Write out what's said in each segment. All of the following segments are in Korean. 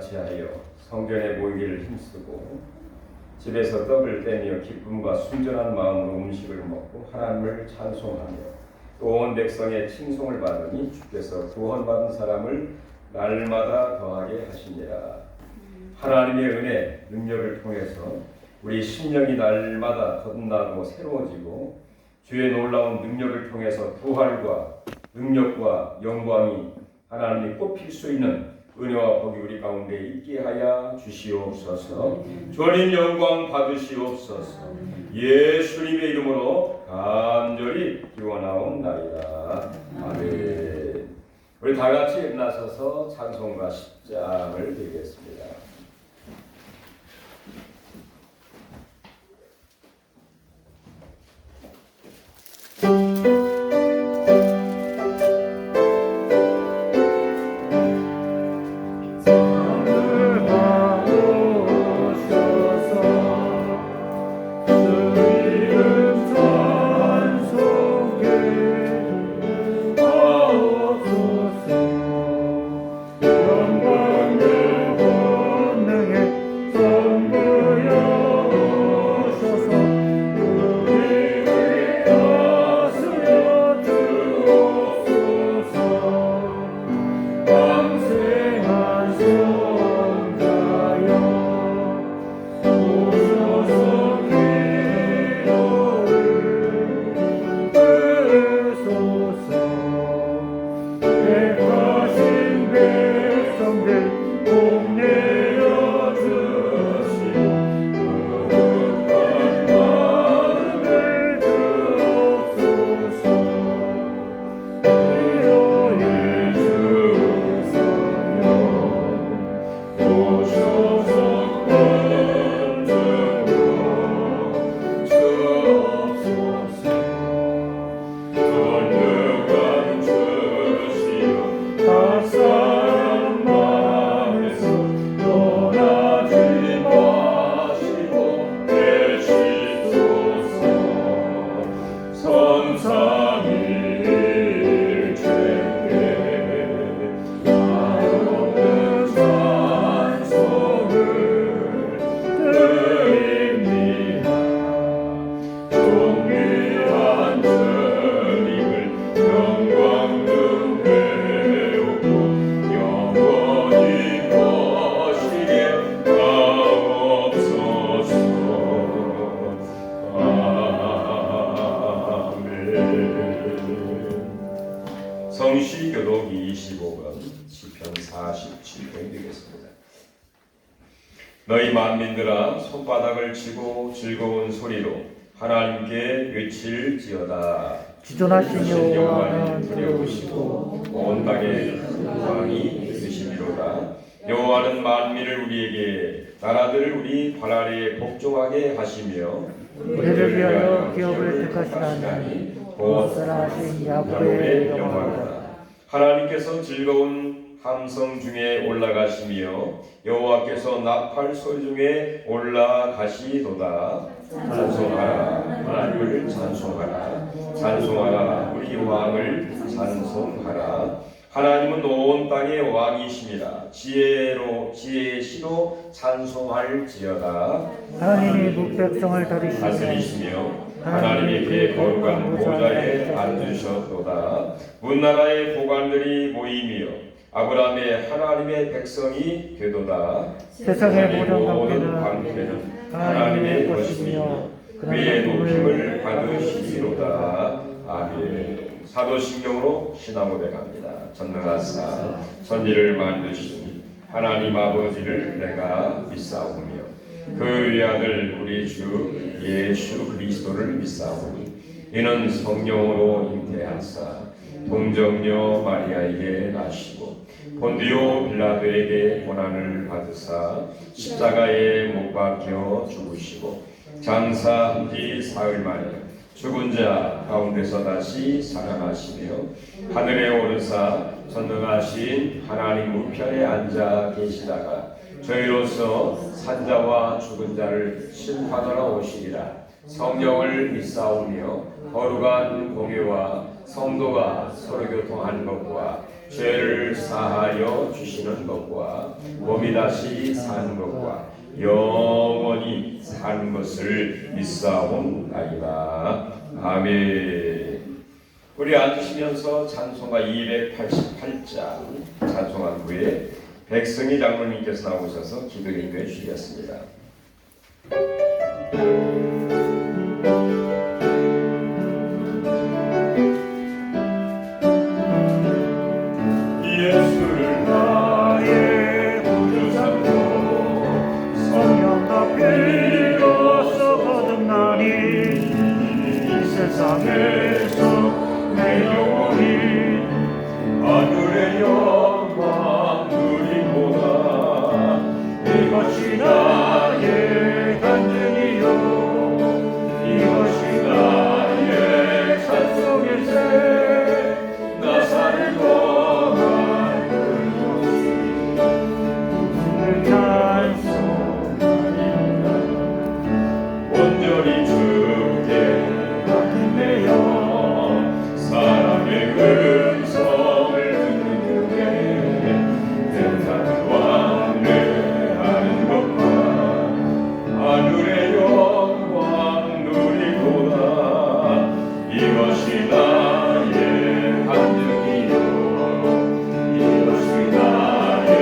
같이 하여 성전에 모이기를 힘쓰고 집에서 떡을 떼며 기쁨과 순전한 마음으로 음식을 먹고 하나님을 찬송하며 또 온 백성의 칭송을 받으니 주께서 구원받은 사람을 날마다 더하게 하시니라. 하나님의 은혜, 능력을 통해서 우리 심령이 날마다 거듭나고 새로워지고 주의 놀라운 능력을 통해서 부활과 능력과 영광이 하나님이 꼽힐 수 있는 은혜와 복이 우리 가운데 있게 하여 주시옵소서. 주님 영광 받으시옵소서. 예수님의 이름으로 간절히 기원하옵나이다. 아멘. 우리 다 같이 일어나서서 찬송가 10장을 드리겠습니다. 성시교독 25번 시편 47편 되겠습니다. 너희 만민들아 손바닥을 치고 즐거운 소리로 하나님께 외칠지어다. 지존하신 여호와는 두려우시고 온 땅에 왕이 있으시리로다. 여호와는 만민을 우리에게 나라들을 우리 발 아래에 복종하게 하시며 우리를 위하여 기업을 택하신 하나님 곧 살아하신 야곱의 영광이다. 하나님께서 즐거운 함성 중에 올라가시며 여호와께서 나팔 소리 중에 올라가시도다. 찬송하라 하나님을 찬송하라. 찬송하라 우리 왕을 찬송하라. 하나님은 온 땅의 왕이십니다. 지혜의 시로 찬송할지어다. 하나님이 북백성을 다스리시며 하나님의 거룩한 보좌에 앉으셨도다. 문나라의 보관들이 모이며 아브라함의 하나님의 백성이 되도다. 세상의 모든 방패는 하나님의 것이며 그의 높임을 받으시리로다. 아멘. 사도신경으로 신앙고백 합니다. 전능하사 천지를 만드신 하나님 아버지를 내가 믿사오며 그 외아들 우리 주 예수 그리스도를 믿사오니 이는 성령으로 잉태하사 동정녀 마리아에게 나시고 본디오 빌라도에게 고난을 받으사 십자가에 못 박혀 죽으시고 장사한 지 사흘 만에 죽은 자 가운데서 다시 살아나시며 하늘에 오르사 전능하신 하나님 우편에 앉아 계시다가 저희로서 산자와 죽은 자를 심판하러 오시리라. 성령을 믿사오며 거룩한 공예와 성도가 서로 교통하는 것과 죄를 사하여 주시는 것과 몸이 다시 사는 것과 영원히 사는 것을 믿사옵나이다. 아멘. 우리 앉으시면서 찬송가 288장 찬송한 후에 백승희 장로님께서 나오셔서 기도 인도해 주시겠습니다. 예수를 나의 구주 삼고 성령과 피로써 거듭나니 이 세상에서 내 영혼이 하늘의 영광 누리고다. 이것이 나의 간증이요 이것이 나의 찬송일세 나 사는 동안 오늘 찬송하리로다 온전히 주께 맡기매여 사랑의 음성을 듣는 중에 대사는 완례하는 것과 하늘의 영광 누리고다. 이것이 나의 간증이요 이것이 나의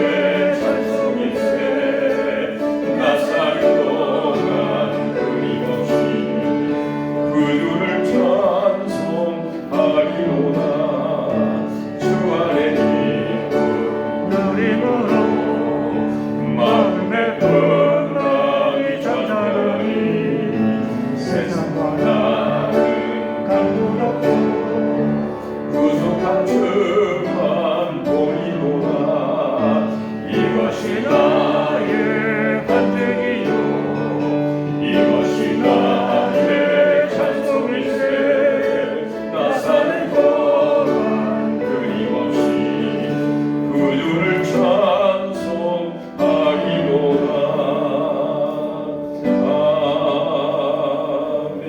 찬송일세 나 사는 동안 끊임없이 그들을 찬송하리로다. 주 안에 누림으로 마음의 평강이 잠자하니 세상과 다른 강도 없고 구속한 주만 보이로다. 이것이 나의 간증이요 이것이 나의 찬송일세 나 사는 동안 끊임없이 그들을 찬송하리로다. 아멘.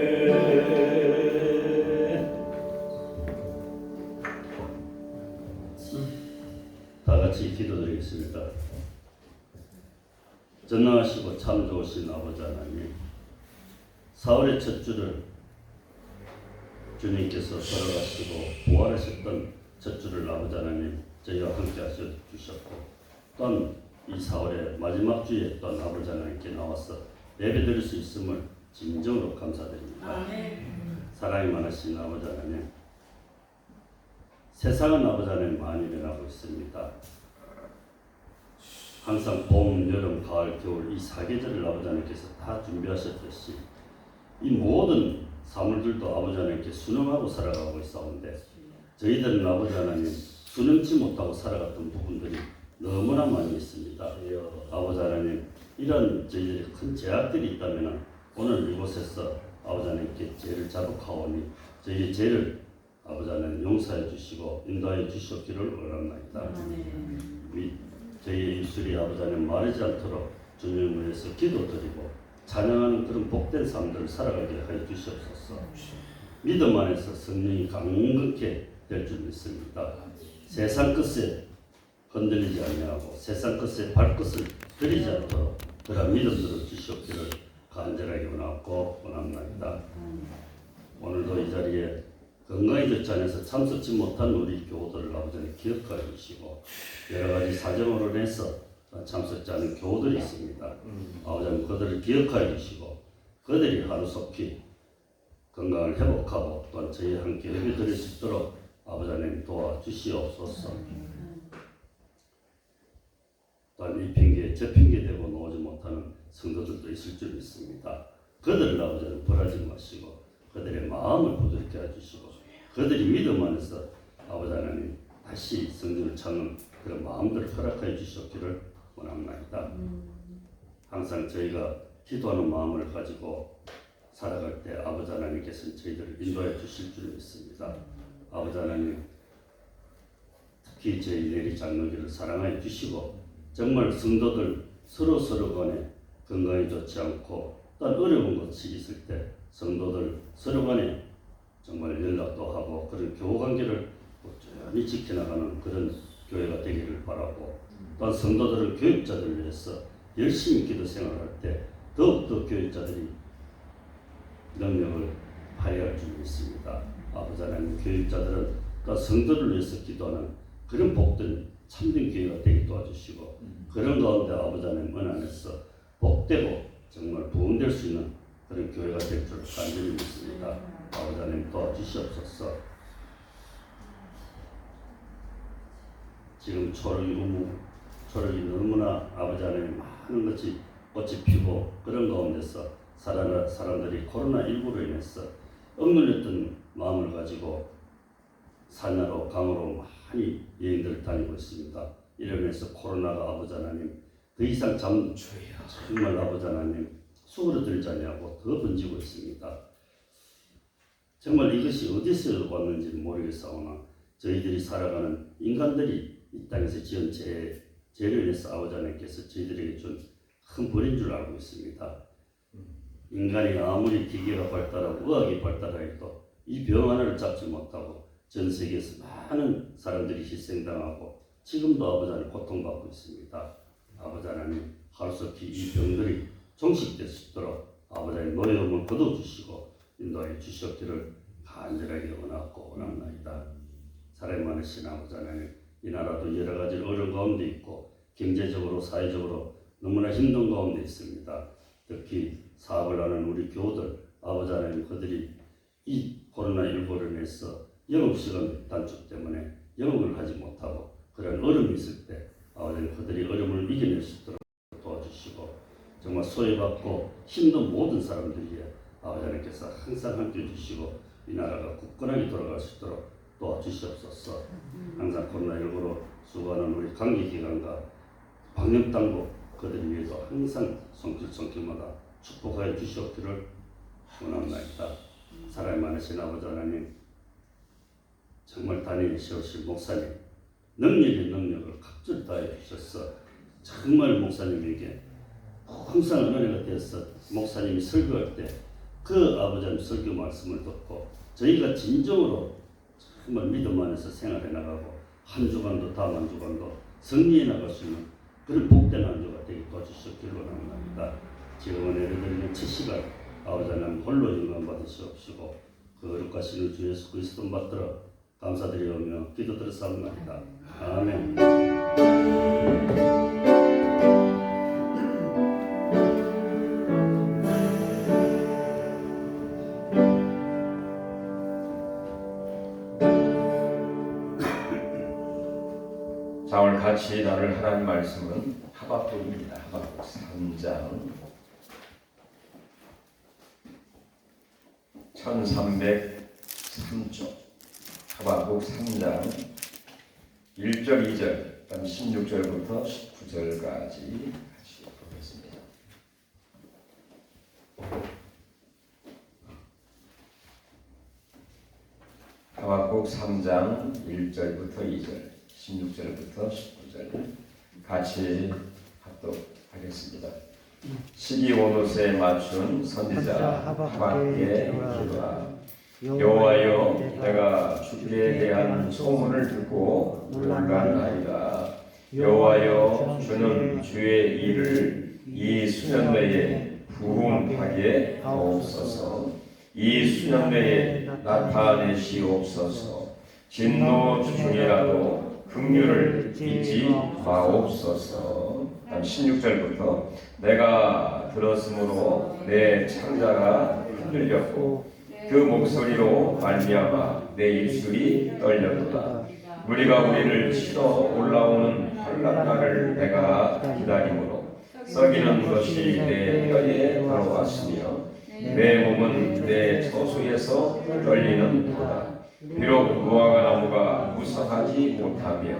다 같이 기도드리겠습니다. 전능하시고 참 좋으신 아버지 하나님, 사월의 첫 주를 주님께서 걸어가시고 부활하셨던 첫 주를 아버지 하나님 저희와 함께 하셔 주셨고, 또한 이 사월의 마지막 주에 또한 아버지 하나님께 나와서 예배드릴 수 있음을 진정으로 감사드립니다. 사랑이 많으신 아버지 하나님, 세상은 아버지 하나님 많이 변하고 있습니다. 항상 봄, 여름, 가을, 겨울 이 사계절을 아버지 하나님께서 다 준비하셨듯이 이 모든 사물들도 아버지 하나님께 순응하고 살아가고 있사온데, 저희들은 아버지 하나님 순응치 못하고 살아갔던 부분들이 너무나 많이 있습니다. 아버지 하나님, 이런 저희들이 큰 제약들이 있다면 오늘 이곳에서 아버지 하나님께 죄를 자복하오니 저희의 죄를 아버지 하나님 용서해 주시고 인도하여 주시옵기를 원합니다. 저희의 입술이 아버지 하나님 마르지 않도록 주님을 위해서 기도드리고 찬양하는 그런 복된 삶들을 살아가게 하여 주시옵소서. 믿음 안에서 성령이 강건케 될 줄 믿습니다. 세상 끝에 흔들리지 아니하고 세상 끝에 발끝을 들이지 않도록 그런 믿음들을 주시옵기를 간절하게 원합니다. 오늘도 이 자리에 건강이 좋지 않아서 참석지 못한 우리 교우들을 아버지는 기억하여 주시고, 여러 가지 사정으로 인해서 참석지 않은 교우들이 있습니다. 아버지는 그들을 기억하여 주시고 그들이 하루속히 건강을 회복하고 또한 저희와 함께 예배드릴 수 있도록 아버지 하나님 도와주시옵소서. 또한 이 핑계 저 핑계 대고 나오지 못하는 성도들도 있을 줄 믿습니다. 그들을 아버지는 벌하지 마시고 그들의 마음을 부드럽게 해주시고 그들이 믿음 안에서 아버지 하나님 다시 성령을 찾는 그런 마음들을 허락하여 주시옵기를 원합니다. 항상 저희가 기도하는 마음을 가지고 살아갈 때 아버지 하나님께서는 저희들을 인도해 주실 줄 믿습니다. 아버지 하나님, 특히 저희 내리 장로교를 사랑하여 주시고 정말 성도들 서로 간에 건강이 좋지 않고 또한 어려운 것이 있을 때 성도들 서로 간에 정말 연락도 하고 그런 교우 관계를 꾸준히 지켜나가는 그런 교회가 되기를 바라고, 또한 성도들은 교육자들을 위해서 열심히 기도 생활할 때 더욱더 교육자들이 능력을 발휘할 줄 믿습니다. 아버지 하나님, 교육자들은 또 성도를 위해서 기도하는 그런 복된 참된 교회가 되게 도와주시고, 그런 가운데 아버지 하나님 은 안에서 복되고 정말 부흥될 수 있는 그런 교회가 될 줄 간절히 믿습니다. 아버지 하나님 도와주시옵소서. 지금 초록이 너무나 아버지 하나님 많은 것이 꽃이 피고 그런 가운데서 사람들이 코로나19로 인해서 억눌렸던 마음을 가지고 산으로 강으로 많이 여행들을 다니고 있습니다. 이러면서 코로나가 아버지 하나님 더 이상 정말 아버지 하나님 수그러들지 않냐고 더 번지고 있습니다. 정말 이것이 어디서 왔는지는 모르겠사오나 저희들이 살아가는 인간들이 이 땅에서 지은 죄로 인해서 아버지 하나님께서 저희들에게 준 큰 벌인 줄 알고 있습니다. 인간이 아무리 기계가 발달하고 의학이 발달해도 이 병 하나를 잡지 못하고 전 세계에서 많은 사람들이 희생당하고 지금도 아버지 하나님 고통받고 있습니다. 아버지 하나님 하루속히 이 병들이 종식될 수 있도록 아버지 하나님 노여움을 거둬주시고 인도하여 주시옵기를 간절하게 원합나이다. 사람 많으신 아버지 하나님, 이 나라도 여러 가지 어려운 가운데 있고 경제적으로 사회적으로 너무나 힘든 가운데 있습니다. 특히 사업을 하는 우리 교우들 아버지 하나님, 그들이 이 코로나19로 인해서 영업시간 단축 때문에 영업을 하지 못하고 그런 어려움이 있을 때 아버지 하나님, 그들이 어려움을 이겨낼 수 있도록 도와주시고 정말 소외받고 힘든 모든 사람들이 아버지 하나님께서 항상 함께해 주시고 이 나라가 굳건하게 돌아갈 수 있도록 도와주시옵소서. 항상 코로나19로 수고하는 우리 관계기관과 방역당국 그들을 위해서 항상 손길마다 축복하여 주시옵기를 원합나이다. 사랑이 많으신 아버지 하나님, 정말 단위에 세우신 목사님 능력을 각별히 다해 주셔서 정말 목사님에게 항상 은혜가 되어서 목사님이 설교할 때 그 아버지 하나님 설교 말씀을 듣고 저희가 진정으로 정말 믿음 안에서 생활해 나가고 한 주간도 다음 한 주간도 승리해 나갈 수 있는 그런 복된 한 주가 되게 도와주시기를 원합니다. 지금은 예배드리는 첫 시간 아버지 하나님 홀로 영광 받으시옵시고 그 거룩하신 주 예수 그리스도 받들어 감사드리오며 기도드렸사옵나이다. 아멘. 자, 오늘 같이 나눌 하나님 말씀은 하박국입니다. 하박국 3장 1303쪽 하박국 3장 1절 2절 16절부터 19절까지 같이 보겠습니다. 하박국 3장 1절부터 2절 16절부터 19절 같이 합독하겠습니다. 시기 온옷에 맞춘 선지자 하박국의 기도라. 여호와여, 내가 주께 대한 소문을 듣고 놀라나이다. 여호와여, 주는 주의 일을 이 수년 내에 부흥하게 하옵소서. 이 수년 내에 나타내시옵소서. 진노 중이라도 긍휼을 잊지 마옵소서. 16절부터 내가 들었으므로 내 창자가 흔들렸고 그 목소리로 말미암아 내 입술이 떨렸도다. 무리가 우리를 치러 올라오는 환난날을 내가 기다림으로 썩이는 것이 내 뼈에 들어왔으며 내 몸은 내 처소에서 떨리는도다. 비록 무화과 나무가 무성하지 못하며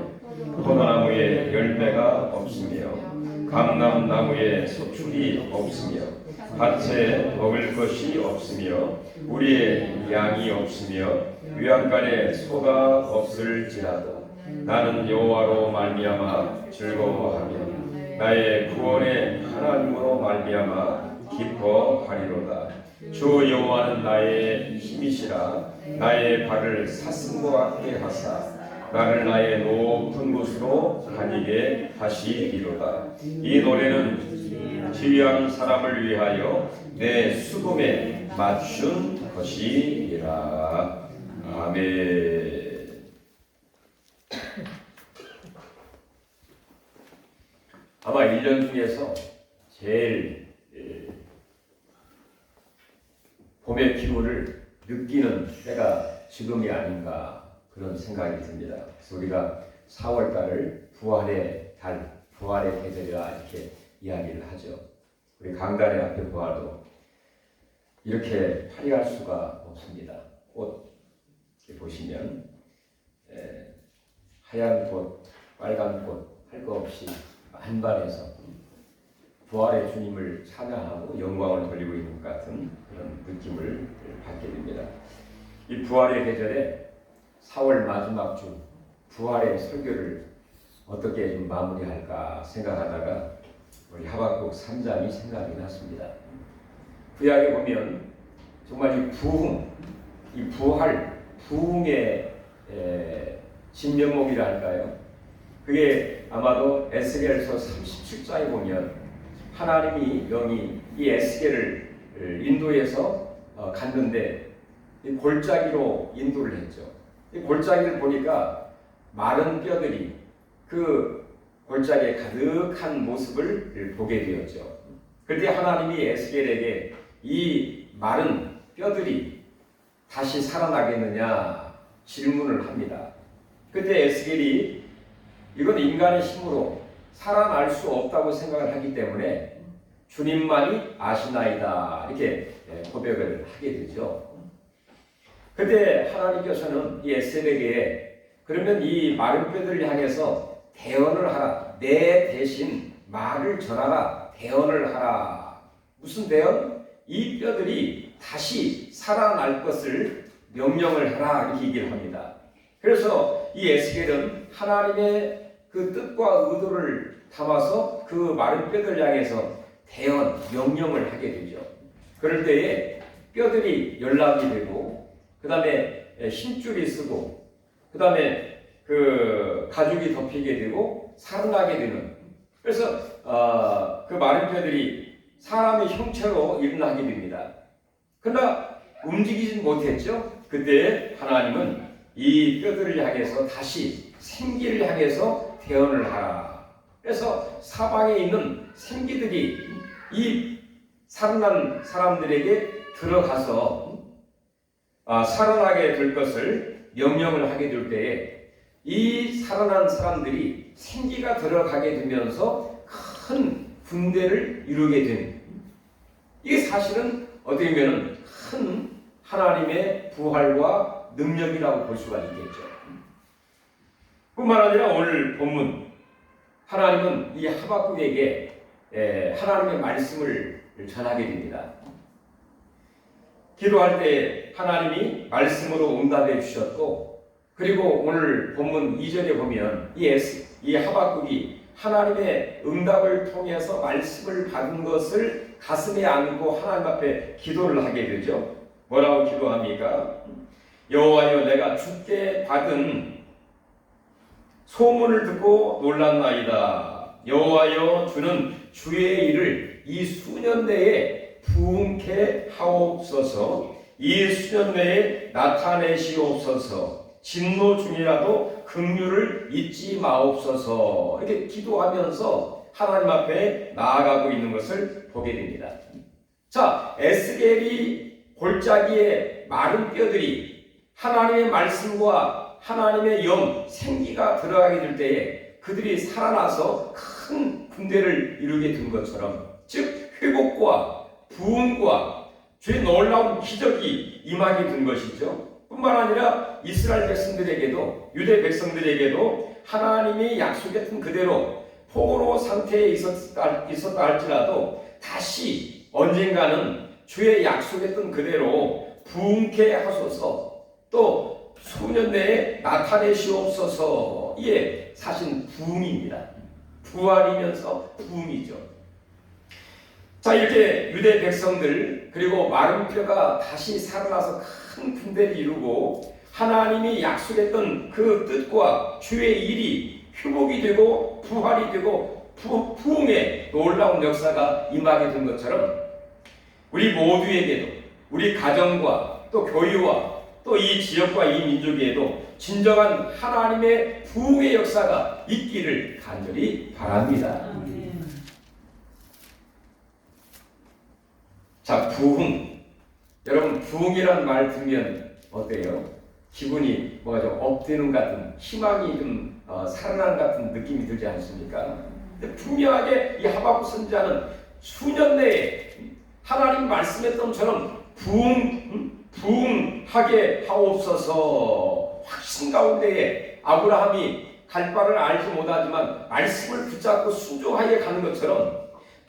포도나무에 열매가 없으며 감람나무에 소출이 없으며 밭에 먹을 것이 없으며 우리의 양이 없으며 위안간에 소가 없을지라도 나는 여호와로 말미암아 즐거워하며 나의 구원의 하나님으로 말미암아 기뻐하리로다. 주 여호와는 나의 힘이시라. 나의 발을 사슴과 같게 하사 나를 나의 높은 곳으로 다니게 하시리로다. 이 노래는 지휘하는 사람을 위하여 내 수금에 맞춘 것이니라. 아멘. 아마 1년 중에서 제일 봄의 기분을 느끼는 때가 지금이 아닌가 그런 생각이 듭니다. 그래서 우리가 4월달을 부활의 달, 부활의 계절이라 이렇게 이야기를 하죠. 우리 강단의 앞에 보아도 이렇게 화려할 수가 없습니다. 꽃 이렇게 보시면 하얀 꽃, 빨간 꽃 할 거 없이 만반해서 부활의 주님을 찬양하고 영광을 돌리고 있는 것 같은 그런 느낌을 받게 됩니다. 이 부활의 계절에 4월 마지막 주 부활의 설교를 어떻게 좀 마무리할까 생각하다가 우리 하박국 3장이 생각이 났습니다. 구약에 보면 정말 이 부흥, 이 부활, 부흥의 진면목이라 할까요? 그게 아마도 에스겔서 37장에 보면 하나님이 영이 이 에스겔을 인도해서 갔는데 이 골짜기로 인도를 했죠. 이 골짜기를 보니까 마른 뼈들이 그 골짜기에 가득한 모습을 보게 되었죠. 그때 하나님이 에스겔에게 이 마른 뼈들이 다시 살아나겠느냐 질문을 합니다. 그때 에스겔이 이건 인간의 힘으로 살아날 수 없다고 생각을 하기 때문에 주님만이 아시나이다 이렇게 고백을 하게 되죠. 그때 하나님께서는 이 에스겔에게 그러면 이 마른 뼈들을 향해서 대언을 하라. 내 대신 말을 전하라. 대언을 하라. 무슨 대언? 이 뼈들이 다시 살아날 것을 명령을 하라 이렇게 얘기를 합니다. 그래서 이 에스겔은 하나님의 그 뜻과 의도를 담아서 그 마른 뼈들을 향해서 대언, 명령을 하게 되죠. 그럴 때에 뼈들이 연락이 되고 그 다음에 힘줄이 쓰고 그 다음에 그 가죽이 덮이게 되고 살아나게 되는 그래서 그 마른 뼈들이 사람의 형체로 일어나게 됩니다. 그러나 움직이지 못했죠. 그때 하나님은 이 뼈들을 향해서 다시 생기를 향해서 대언을 하라. 그래서 사방에 있는 생기들이 이 살아난 사람들에게 들어가서 살아나게 될 것을 명령을 하게 될 때에 이 살아난 사람들이 생기가 들어가게 되면서 큰 군대를 이루게 된 이게 사실은 어떻게 보면 큰 하나님의 부활과 능력이라고 볼 수가 있겠죠. 뿐만 아니라 오늘 본문 하나님은 이 하박국에게 하나님의 말씀을 전하게 됩니다. 기도할 때 하나님이 말씀으로 응답해 주셨고 그리고 오늘 본문 2절에 보면 이 하박국이 하나님의 응답을 통해서 말씀을 받은 것을 가슴에 안고 하나님 앞에 기도를 하게 되죠. 뭐라고 기도합니까? 여호와여 내가 주께 받은 소문을 듣고 놀랐나이다. 여호와여 주는 주의 일을 이 수년 내에 부흥케 하옵소서. 이 수년 내에 나타내시옵소서. 진노 중이라도 긍휼을 잊지 마옵소서. 이렇게 기도하면서 하나님 앞에 나아가고 있는 것을 보게 됩니다. 자, 에스겔이 골짜기에 마른 뼈들이 하나님의 말씀과 하나님의 영, 생기가 들어가게 될 때에 그들이 살아나서 큰 군대를 이루게 된 것처럼 즉 회복과 부흥과 주의 놀라운 기적이 임하게 된 것이죠. 뿐만 아니라 이스라엘 백성들에게도 유대 백성들에게도 하나님이 약속했던 그대로 포로 상태에 있었다 할지라도 다시 언젠가는 주의 약속했던 그대로 부흥케 하소서 또 수년 내에 나타내시옵소서. 이게 사실 부흥입니다. 부활이면서 부흥이죠. 자, 이렇게 유대 백성들 그리고 마른 뼈가 다시 살아나서 큰 군대를 이루고 하나님이 약속했던 그 뜻과 주의 일이 회복이 되고 부활이 되고 부흥의 놀라운 역사가 임하게 된 것처럼 우리 모두에게도 우리 가정과 또 교회와 또 이 지역과 이 민족에도 진정한 하나님의 부흥의 역사가 있기를 간절히 바랍니다. 자, 부흥. 여러분, 부흥이란 말 들으면 어때요? 기분이 뭐가 좀 업되는 같은, 희망이 좀 살아나는 같은 느낌이 들지 않습니까? 근데 분명하게 이 하박국 선지자는 수년 내에 하나님 말씀했던 것처럼 부흥하게 하옵소서. 확신 가운데에 아브라함이 갈 바를 알지 못하지만 말씀을 붙잡고 순종하여 가는 것처럼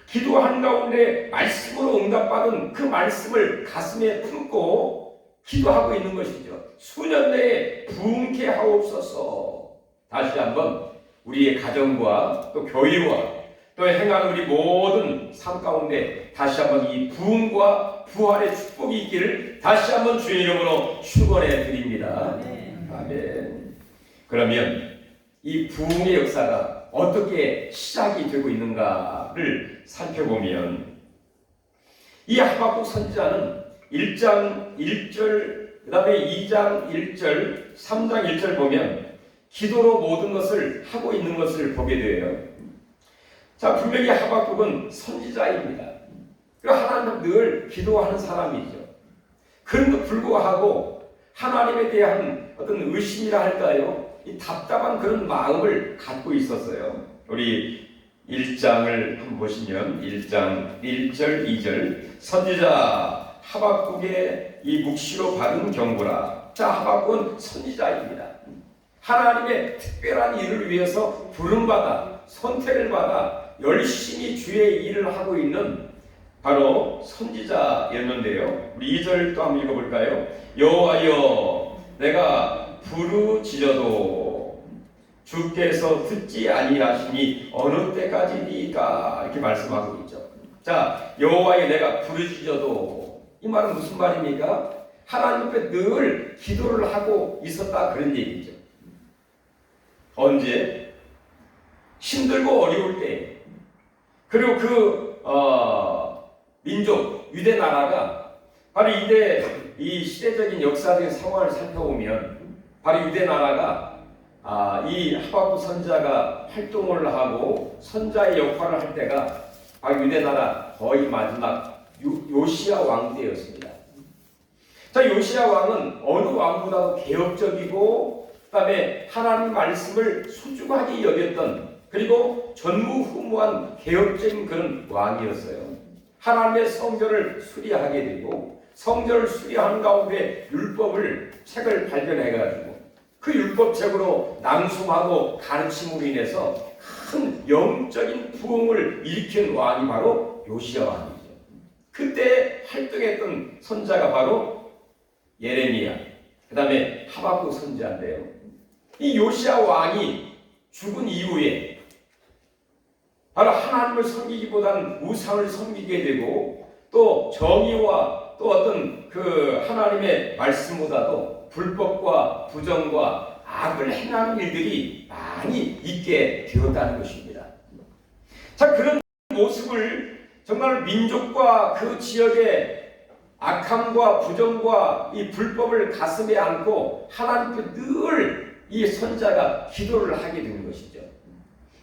기도한 가운데 말씀으로 응답받은 그 말씀을 가슴에 품고 기도하고 있는 것이죠. 수년 내에 부흥케 하옵소서. 다시 한번 우리의 가정과 또 교회와 또 행하는 우리 모든 삶 가운데 다시 한번 이 부흥과 부활의 축복이 있기를 다시 한번 주의 이름으로 축원해 드립니다. 아멘. 그러면 이 부흥의 역사가 어떻게 시작이 되고 있는가를 살펴보면 이 하박국 선지자는 1장 1절 그 다음에 2장 1절 3장 1절 보면 기도로 모든 것을 하고 있는 것을 보게 돼요. 자, 분명히 하박국은 선지자입니다. 하나님 늘 기도하는 사람이죠. 그런데도 불구하고 하나님에 대한 어떤 의심이라 할까요? 이 답답한 그런 마음을 갖고 있었어요. 우리 1장을 한번 보시면 1장 1절 2절 선지자 하박국의 이 묵시로 받은 경고라. 자, 하박국은 선지자입니다. 하나님의 특별한 일을 위해서 부름받아 선택을 받아 열심히 주의 일을 하고 있는 바로 선지자였는데요. 우리 2절 또 한번 읽어볼까요? 여호와여 내가 부르짖어도 주께서 듣지 아니하시니 어느 때까지니까 이렇게 말씀하고 있죠. 자, 여호와여 내가 부르짖어도 이 말은 무슨 말입니까? 하나님 앞에 늘 기도를 하고 있었다 그런 얘기죠. 언제? 힘들고 어려울 때. 그리고 그 민족 유대 나라가 바로 이 시대적인 역사적인 상황을 살펴보면 바로 유대 나라가 이 하박국 선지자가 활동을 하고 선자의 역할을 할 때가 바로 유대 나라 거의 마지막 요시야 왕 때였습니다. 자, 요시야 왕은 어느 왕보다도 개혁적이고 그다음에 하나님 말씀을 소중하게 여겼던 그리고 전무후무한 개혁적인 그런 왕이었어요. 하나님의 성전을 수리하게 되고 성전을 수리한 가운데 책을 발견해가지고 그 율법책으로 낭송하고 가르침으로 인해서 큰 영적인 부흥을 일으킨 왕이 바로 요시야 왕이죠. 그때 활동했던 선자가 바로 예레미야, 그 다음에 하박국 선지자인데요. 이 요시야 왕이 죽은 이후에 바로 하나님을 섬기기보다는 우상을 섬기게 되고 또 정의와 또 어떤 그 하나님의 말씀보다도 불법과 부정과 악을 행하는 일들이 많이 있게 되었다는 것입니다. 자, 그런 모습을 정말 민족과 그 지역의 악함과 부정과 이 불법을 가슴에 안고 하나님께 늘 이 선자가 기도를 하게 되는 것이죠.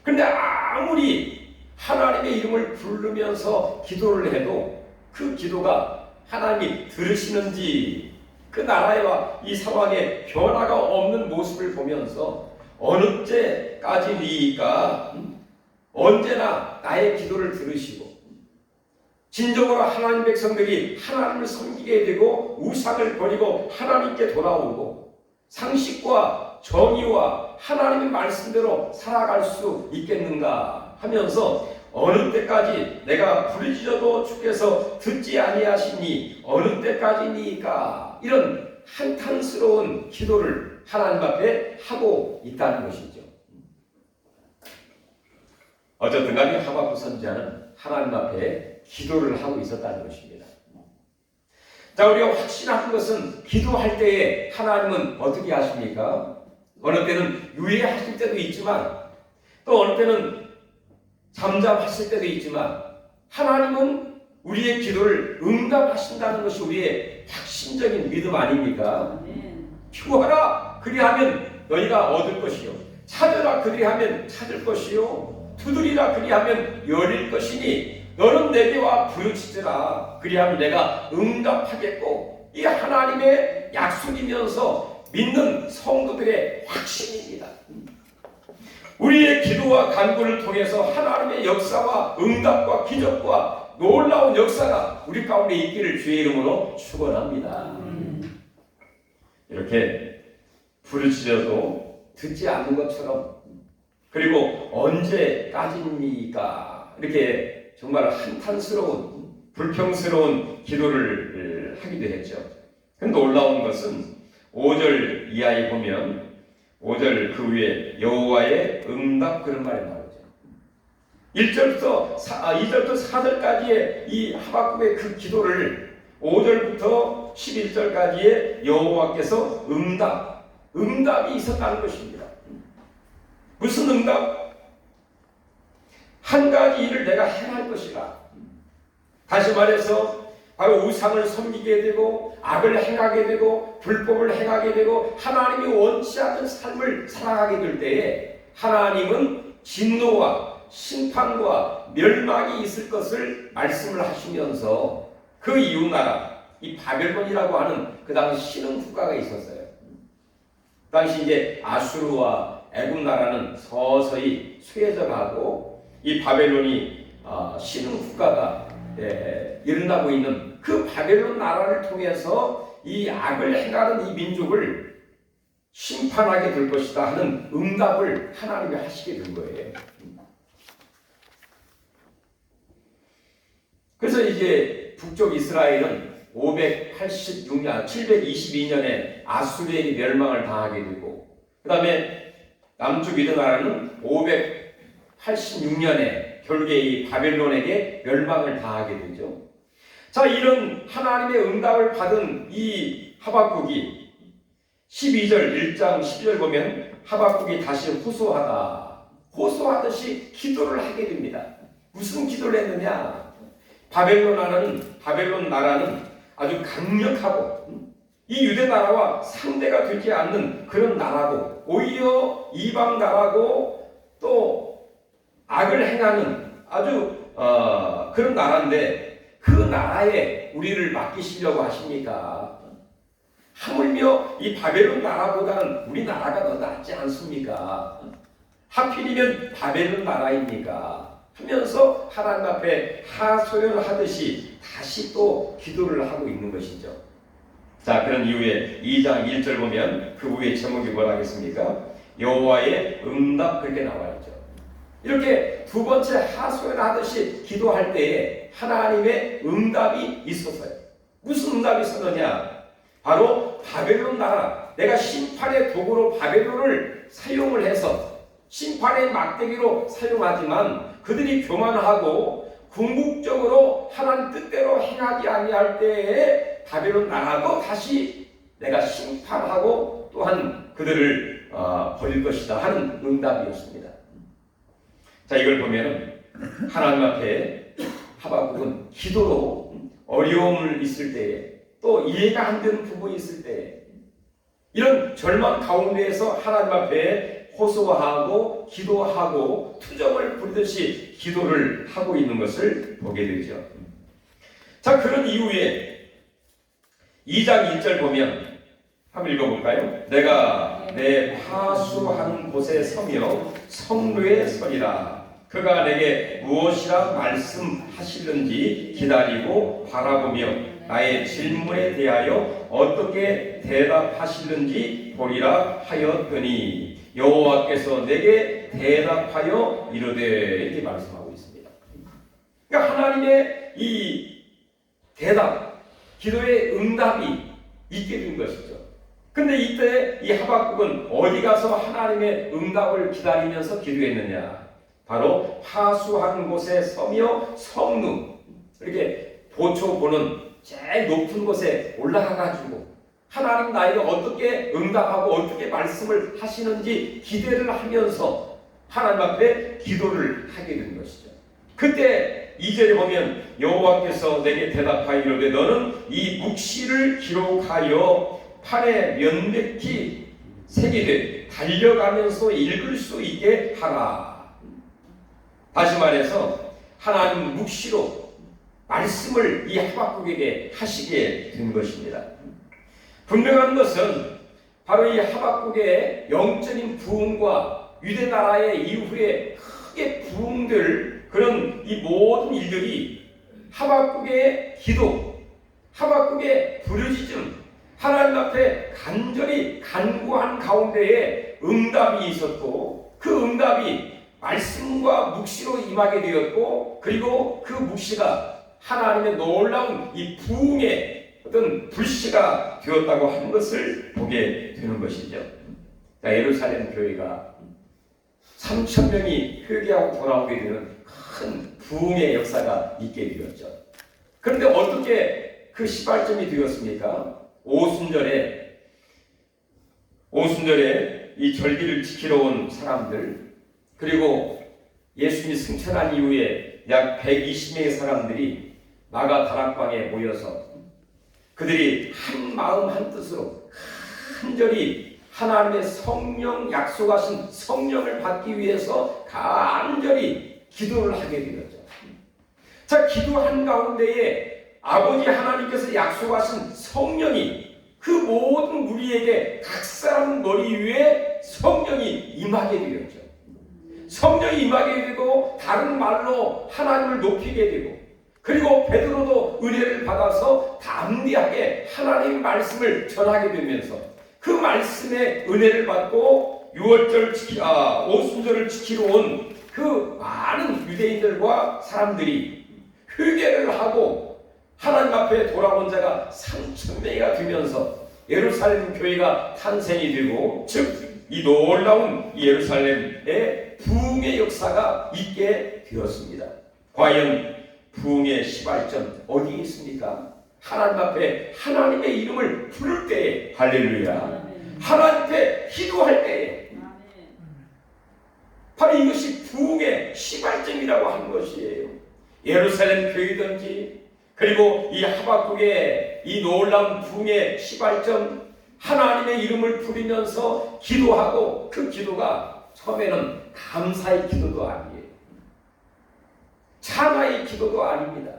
그런데 아무리 하나님의 이름을 부르면서 기도를 해도 그 기도가 하나님이 들으시는지 그 나라와 이 상황에 변화가 없는 모습을 보면서 어느 때까지니까 언제나 나의 기도를 들으시고 진정으로 하나님 백성들이 하나님을 섬기게 되고 우상을 버리고 하나님께 돌아오고 상식과 정의와 하나님의 말씀대로 살아갈 수 있겠는가 하면서 어느 때까지 내가 부르짖어도 주께서 듣지 아니하시니 어느 때까지니까 이런 한탄스러운 기도를 하나님 앞에 하고 있다는 것이죠. 어쨌든 간에 하박국 선지자는 하나님 앞에 기도를 하고 있었다는 것입니다. 자, 우리가 확신하는 것은 기도할 때에 하나님은 어떻게 하십니까? 어느 때는 유예하실 때도 있지만 또 어느 때는 잠잠하실 때도 있지만 하나님은 우리의 기도를 응답하신다는 것이 우리의 확신적인 믿음 아닙니까? 기도하라 그리하면 너희가 얻을 것이요 찾으라 그리하면 찾을 것이요 두드리라 그리하면 열릴 것이니 너는 내게 와 부르짖으라 그리하면 내가 응답하겠고 이 하나님의 약속이면서 믿는 성도들의 확신입니다. 우리의 기도와 간구를 통해서 하나님의 역사와 응답과 기적과 놀라운 역사가 우리 가운데 있기를 주의 이름으로 축원합니다. 이렇게 부르짖어도 듣지 않는 것처럼 그리고 언제까지입니까? 이렇게 정말 한탄스러운 불평스러운 기도를 하기도 했죠. 근데 놀라운 것은 5절 이하에 보면 5절 그 위에 여호와의 응답 그런 말이 나오죠. 2절부터 4절까지의 이 하박국의 그 기도를 5절부터 11절까지의 여호와께서 응답이 있었다는 것입니다. 무슨 응답? 한 가지 일을 내가 행할 것이라. 다시 말해서 바로 우상을 섬기게 되고 악을 행하게 되고 불법을 행하게 되고 하나님이 원치 않는 삶을 살아가게 될 때에 하나님은 진노와 심판과 멸망이 있을 것을 말씀을 하시면서 그 이웃 나라 이 바벨론이라고 하는 그 당시 신흥 국가가 있었어요. 그 당시 이제 아수르와 애굽 나라는 서서히 쇠져가고 이 바벨론이 신흥 국가가 일어나고 있는 그 바벨론 나라를 통해서 이 악을 행하는 이 민족을 심판하게 될 것이다 하는 응답을 하나님이 하시게 된 거예요. 그래서 이제 북쪽 이스라엘은 722년에 아수르에게 멸망을 당하게 되고 그 다음에 남쪽 유다 나라는 586년에 결국에 이 바벨론에게 멸망을 당하게 되죠. 자, 이런 하나님의 응답을 받은 이 하박국이 12절 1장 12절 보면 하박국이 다시 호소하듯이 기도를 하게 됩니다. 무슨 기도를 했느냐? 바벨론 나라는 아주 강력하고 이 유대 나라와 상대가 되지 않는 그런 나라고 오히려 이방 나라고 또 악을 행하는 아주 그런 나라인데 그 나라에 우리를 맡기시려고 하십니까? 하물며 이 바벨론 나라보다는 우리 나라가 더 낫지 않습니까? 하필이면 바벨론 나라입니까? 하면서 하나님 앞에 하소연하듯이 다시 또 기도를 하고 있는 것이죠. 자, 그런 이후에 2장 1절 보면 그 후에 제목이 뭐라 하겠습니까? 여호와의 응답 그렇게 나와 있죠. 이렇게 두 번째 하소연하듯이 기도할 때에 하나님의 응답이 있었어요. 무슨 응답이 있었느냐? 바로 바벨론 나라, 내가 심판의 도구로 바벨론을 사용을 해서 심판의 막대기로 사용하지만 그들이 교만하고 궁극적으로 하나님 뜻대로 행하지 아니할 때에 바벨론 나라도 다시 내가 심판하고 또한 그들을 버릴 것이다 하는 응답이었습니다. 자, 이걸 보면은 하나님 앞에 하박국은 기도로 어려움을 있을 때에 또 이해가 안 되는 부분이 있을 때에 이런 절망 가운데에서 하나님 앞에 호소하고 기도하고 투정을 부리듯이 기도를 하고 있는 것을 보게 되죠. 자, 그런 이후에 2장 1절 보면 한번 읽어볼까요? 내가 내 파수한 곳에 서며 성루에 서리라. 그가 내게 무엇이라 말씀하시는지 기다리고 바라보며 나의 질문에 대하여 어떻게 대답하시는지 보리라 하였더니 여호와께서 내게 대답하여 이르되 이렇게 말씀하고 있습니다. 그러니까 하나님의 이 대답, 기도의 응답이 있게 된 것이죠. 근데 이때 이 하박국은 어디 가서 하나님의 응답을 기다리면서 기도했느냐? 바로 하수한 곳에 서며 성루, 이렇게 보초 보는 제일 높은 곳에 올라가가지고 하나님 나에게 어떻게 응답하고 어떻게 말씀을 하시는지 기대를 하면서 하나님 앞에 기도를 하게 된 것이죠. 그때 2절에 보면 여호와께서 내게 대답하여 이르되 너는 이 묵시를 기록하여 판에 면밀히 새기되 달려가면서 읽을 수 있게 하라. 다시 말해서 하나님 묵시로 말씀을 이 하박국에게 하시게 된 것입니다. 분명한 것은 바로 이 하박국의 영적인 부흥과 유대나라의 이후에 크게 부흥될 그런 이 모든 일들이 하박국의 기도, 하박국의 부르짖음, 하나님 앞에 간절히 간구한 가운데에 응답이 있었고 그 응답이 말씀과 묵시로 임하게 되었고 그리고 그 묵시가 하나님의 놀라운 이 부흥의 어떤 불씨가 되었다고 하는 것을 보게 되는 것이죠. 자, 예루살렘 교회가 3,000명이 회개하고 돌아오게 되는 큰 부흥의 역사가 있게 되었죠. 그런데 어떻게 그 시발점이 되었습니까? 오순절에 이 절기를 지키러 온 사람들 그리고 예수님이 승천한 이후에 약 120명의 사람들이 마가 다락방에 모여서 그들이 한 마음 한 뜻으로 간절히 하나님의 성령 약속하신 성령을 받기 위해서 간절히 기도를 하게 되었죠. 자, 기도한 가운데에 아버지 하나님께서 약속하신 성령이 그 모든 우리에게 각 사람 머리 위에 성령이 임하게 되었죠. 성령이 임하게 되고 다른 말로 하나님을 높이게 되고 그리고 베드로도 은혜를 받아서 담대하게 하나님 말씀을 전하게 되면서 그 말씀에 은혜를 받고 오순절을 지키러 온 그 많은 유대인들과 사람들이 회개를 하고 하나님 앞에 돌아온 자가 3,000명이가 되면서 예루살렘 교회가 탄생이 되고 즉 이 놀라운 예루살렘의 부흥의 역사가 있게 되었습니다. 과연 부흥의 시발점 어디에 있습니까? 하나님 앞에 하나님의 이름을 부를 때에 할렐루야 하나님 앞에 기도할 때에 바로 이것이 부흥의 시발점이라고 하는 것이에요. 예루살렘 교회든지 그리고 이 하박국의 이 놀라운 부흥의 시발점 하나님의 이름을 부리면서 기도하고 그 기도가 처음에는 감사의 기도도 아니에요. 찬양의 기도도 아닙니다.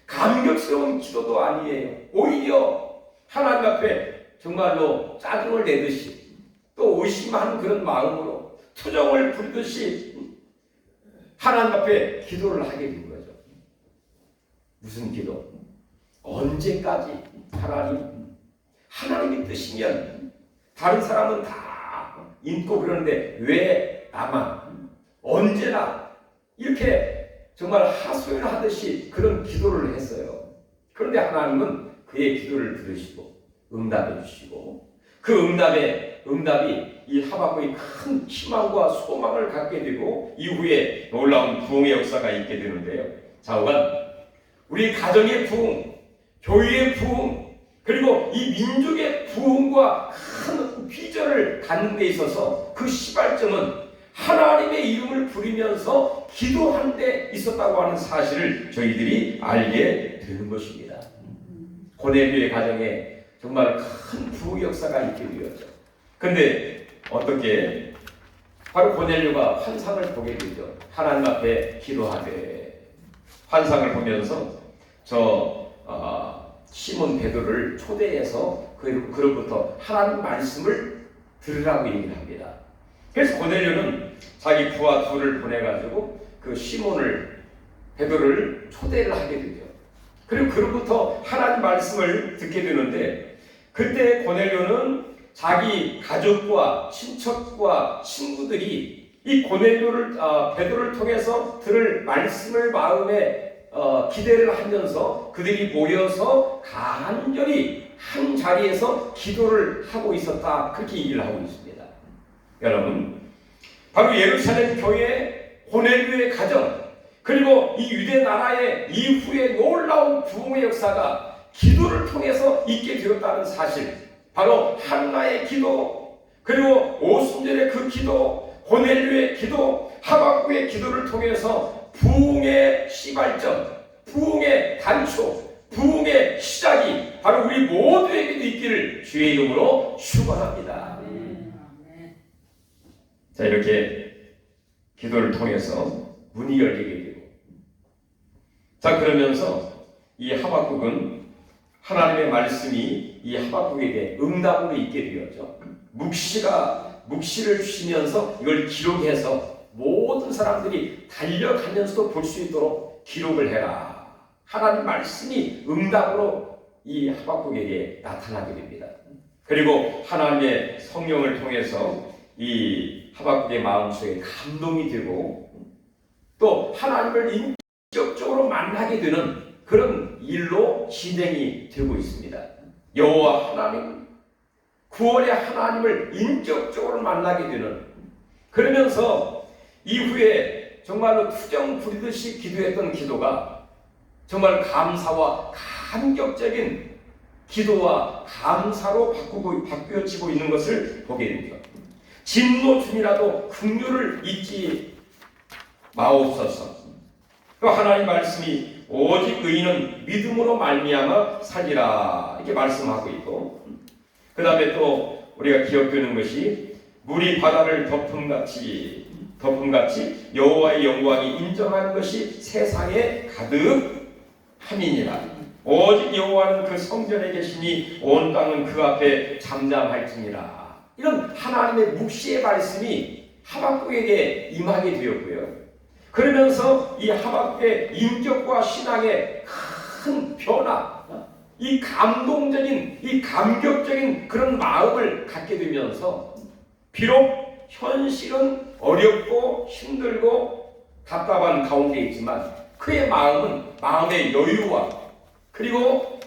감격스러운 기도도 아니에요. 오히려 하나님 앞에 정말로 짜증을 내듯이 또 의심하는 그런 마음으로 투정을 부리듯이 하나님 앞에 기도를 하게 된 거죠. 무슨 기도? 언제까지 하나님의 뜻이면 다른 사람은 다 인고 그러는데 왜 나만 언제나 이렇게 정말 하소연하듯이 그런 기도를 했어요. 그런데 하나님은 그의 기도를 들으시고 응답해 주시고 그 응답이 이 하박국이 큰 희망과 소망을 갖게 되고 이후에 놀라운 부흥의 역사가 있게 되는데요. 좌우간 우리 가정의 부흥, 교회의 부흥, 그리고 이 민족의 부흥과 큰 비전을 갖는 데 있어서 그 시발점은 하나님의 이름을 부리면서 기도하는 데 있었다고 하는 사실을 저희들이 알게 되는 것입니다. 고넬료의 가정에 정말 큰 부흥 역사가 있게 되었죠. 그런데 어떻게 바로 고넬료가 환상을 보게 되죠. 하나님 앞에 기도하되 환상을 보면서 시몬 베드로를 초대해서 그로부터 하나님 말씀을 들으라고 얘기를 합니다. 그래서 고넬료는 자기 부하 둘을 보내가지고 그 시몬을 베드로를 초대를 하게 되죠. 그리고 그로부터 하나님 말씀을 듣게 되는데 그때 고넬료는 자기 가족과 친척과 친구들이 이 베드로를 통해서 들을 말씀을 마음에 기대를 하면서 그들이 모여서 간절히 한 자리에서 기도를 하고 있었다. 그렇게 얘기를 하고 있습니다. 여러분, 바로 예루살렘 교회 고넬료의 가정 그리고 이 유대 나라의 이후의 놀라운 부흥의 역사가 기도를 통해서 있게 되었다는 사실, 바로 한나의 기도, 그리고 오순절의 그 기도, 고넬료의 기도, 하박국의 기도를 통해서 부흥의 시발점, 부흥의 단초, 부흥의 시작이 바로 우리 모두에게도 있기를 주의 이름으로 축원합니다. 자, 이렇게 기도를 통해서 문이 열리게 되고, 자, 그러면서 이 하박국은 하나님의 말씀이 이 하박국에게 응답으로 있게 되었죠. 묵시를 주시면서 이걸 기록해서 모든 사람들이 달려가면서도 볼 수 있도록 기록을 해라. 하나님 말씀이 응답으로 이 하박국에게 나타나게 됩니다. 그리고 하나님의 성령을 통해서 이 하박국의 마음속에 감동이 되고, 또 하나님을 인격적으로 만나게 되는 그런 일로 진행이 되고 있습니다. 여호와 하나님, 구원의 하나님을 인격적으로 만나게 되는, 그러면서 이후에 정말로 투정 부리듯이 기도했던 기도가 정말 감사와 감격적인 기도와 감사로 바뀌어지고 있는 것을 보게 됩니다. 진노 중이라도 긍휼을 잊지 마옵소서. 그 하나님 말씀이 오직 의인은 믿음으로 말미암아 살리라, 이렇게 말씀하고 있고, 그 다음에 또 우리가 기억되는 것이 물이 바다를 덮음같이 여호와의 영광이 인정하는 것이 세상에 가득함이니라. 오직 여호와는 그 성전에 계시니 온 땅은 그 앞에 잠잠할지니라. 이런 하나님의 묵시의 말씀이 하박국에게 임하게 되었고요. 그러면서 이 하박국의 인격과 신앙의 큰 변화, 이 감동적인, 이 감격적인 그런 마음을 갖게 되면서, 비록 현실은 어렵고 힘들고 답답한 가운데 있지만 그의 마음의 여유와 그리고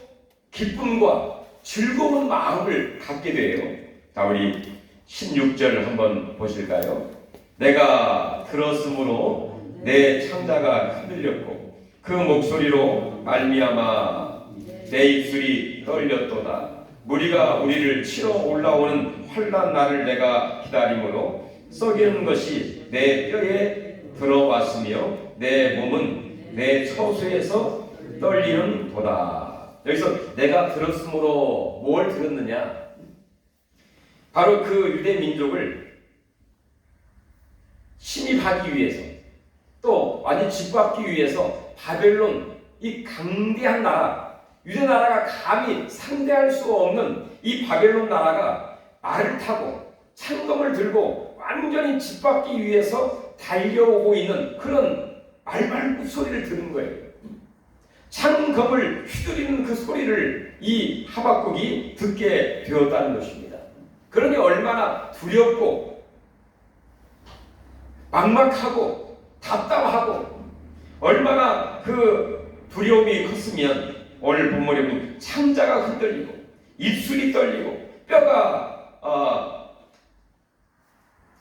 기쁨과 즐거운 마음을 갖게 돼요. 자, 우리 16절 한번 보실까요? 내가 들었으므로 내 창자가 흔들렸고 그 목소리로 말미암아 내 입술이 떨렸도다. 무리가 우리를 치러 올라오는 환난 날을 내가 기다림으로 썩이는 것이 내 뼈에 들어왔으며 내 몸은 내 처소에서 떨리는 도다. 여기서 내가 들었으므로 뭘 들었느냐? 바로 그 유대 민족을 침입하기 위해서, 또 완전히 짓밟기 위해서 바벨론, 이 강대한 나라, 유대 나라가 감히 상대할 수 없는 이 바벨론 나라가 말을 타고 창검을 들고 완전히 짓밟기 위해서 달려오고 있는 그런 말발굽 소리를 들은 거예요. 창검을 휘두르는 그 소리를 이 하박국이 듣게 되었다는 것입니다. 그러니 얼마나 두렵고 막막하고 답답하고 얼마나 그 두려움이 컸으면, 오늘 본문에 보면 창자가 흔들리고 입술이 떨리고 뼈가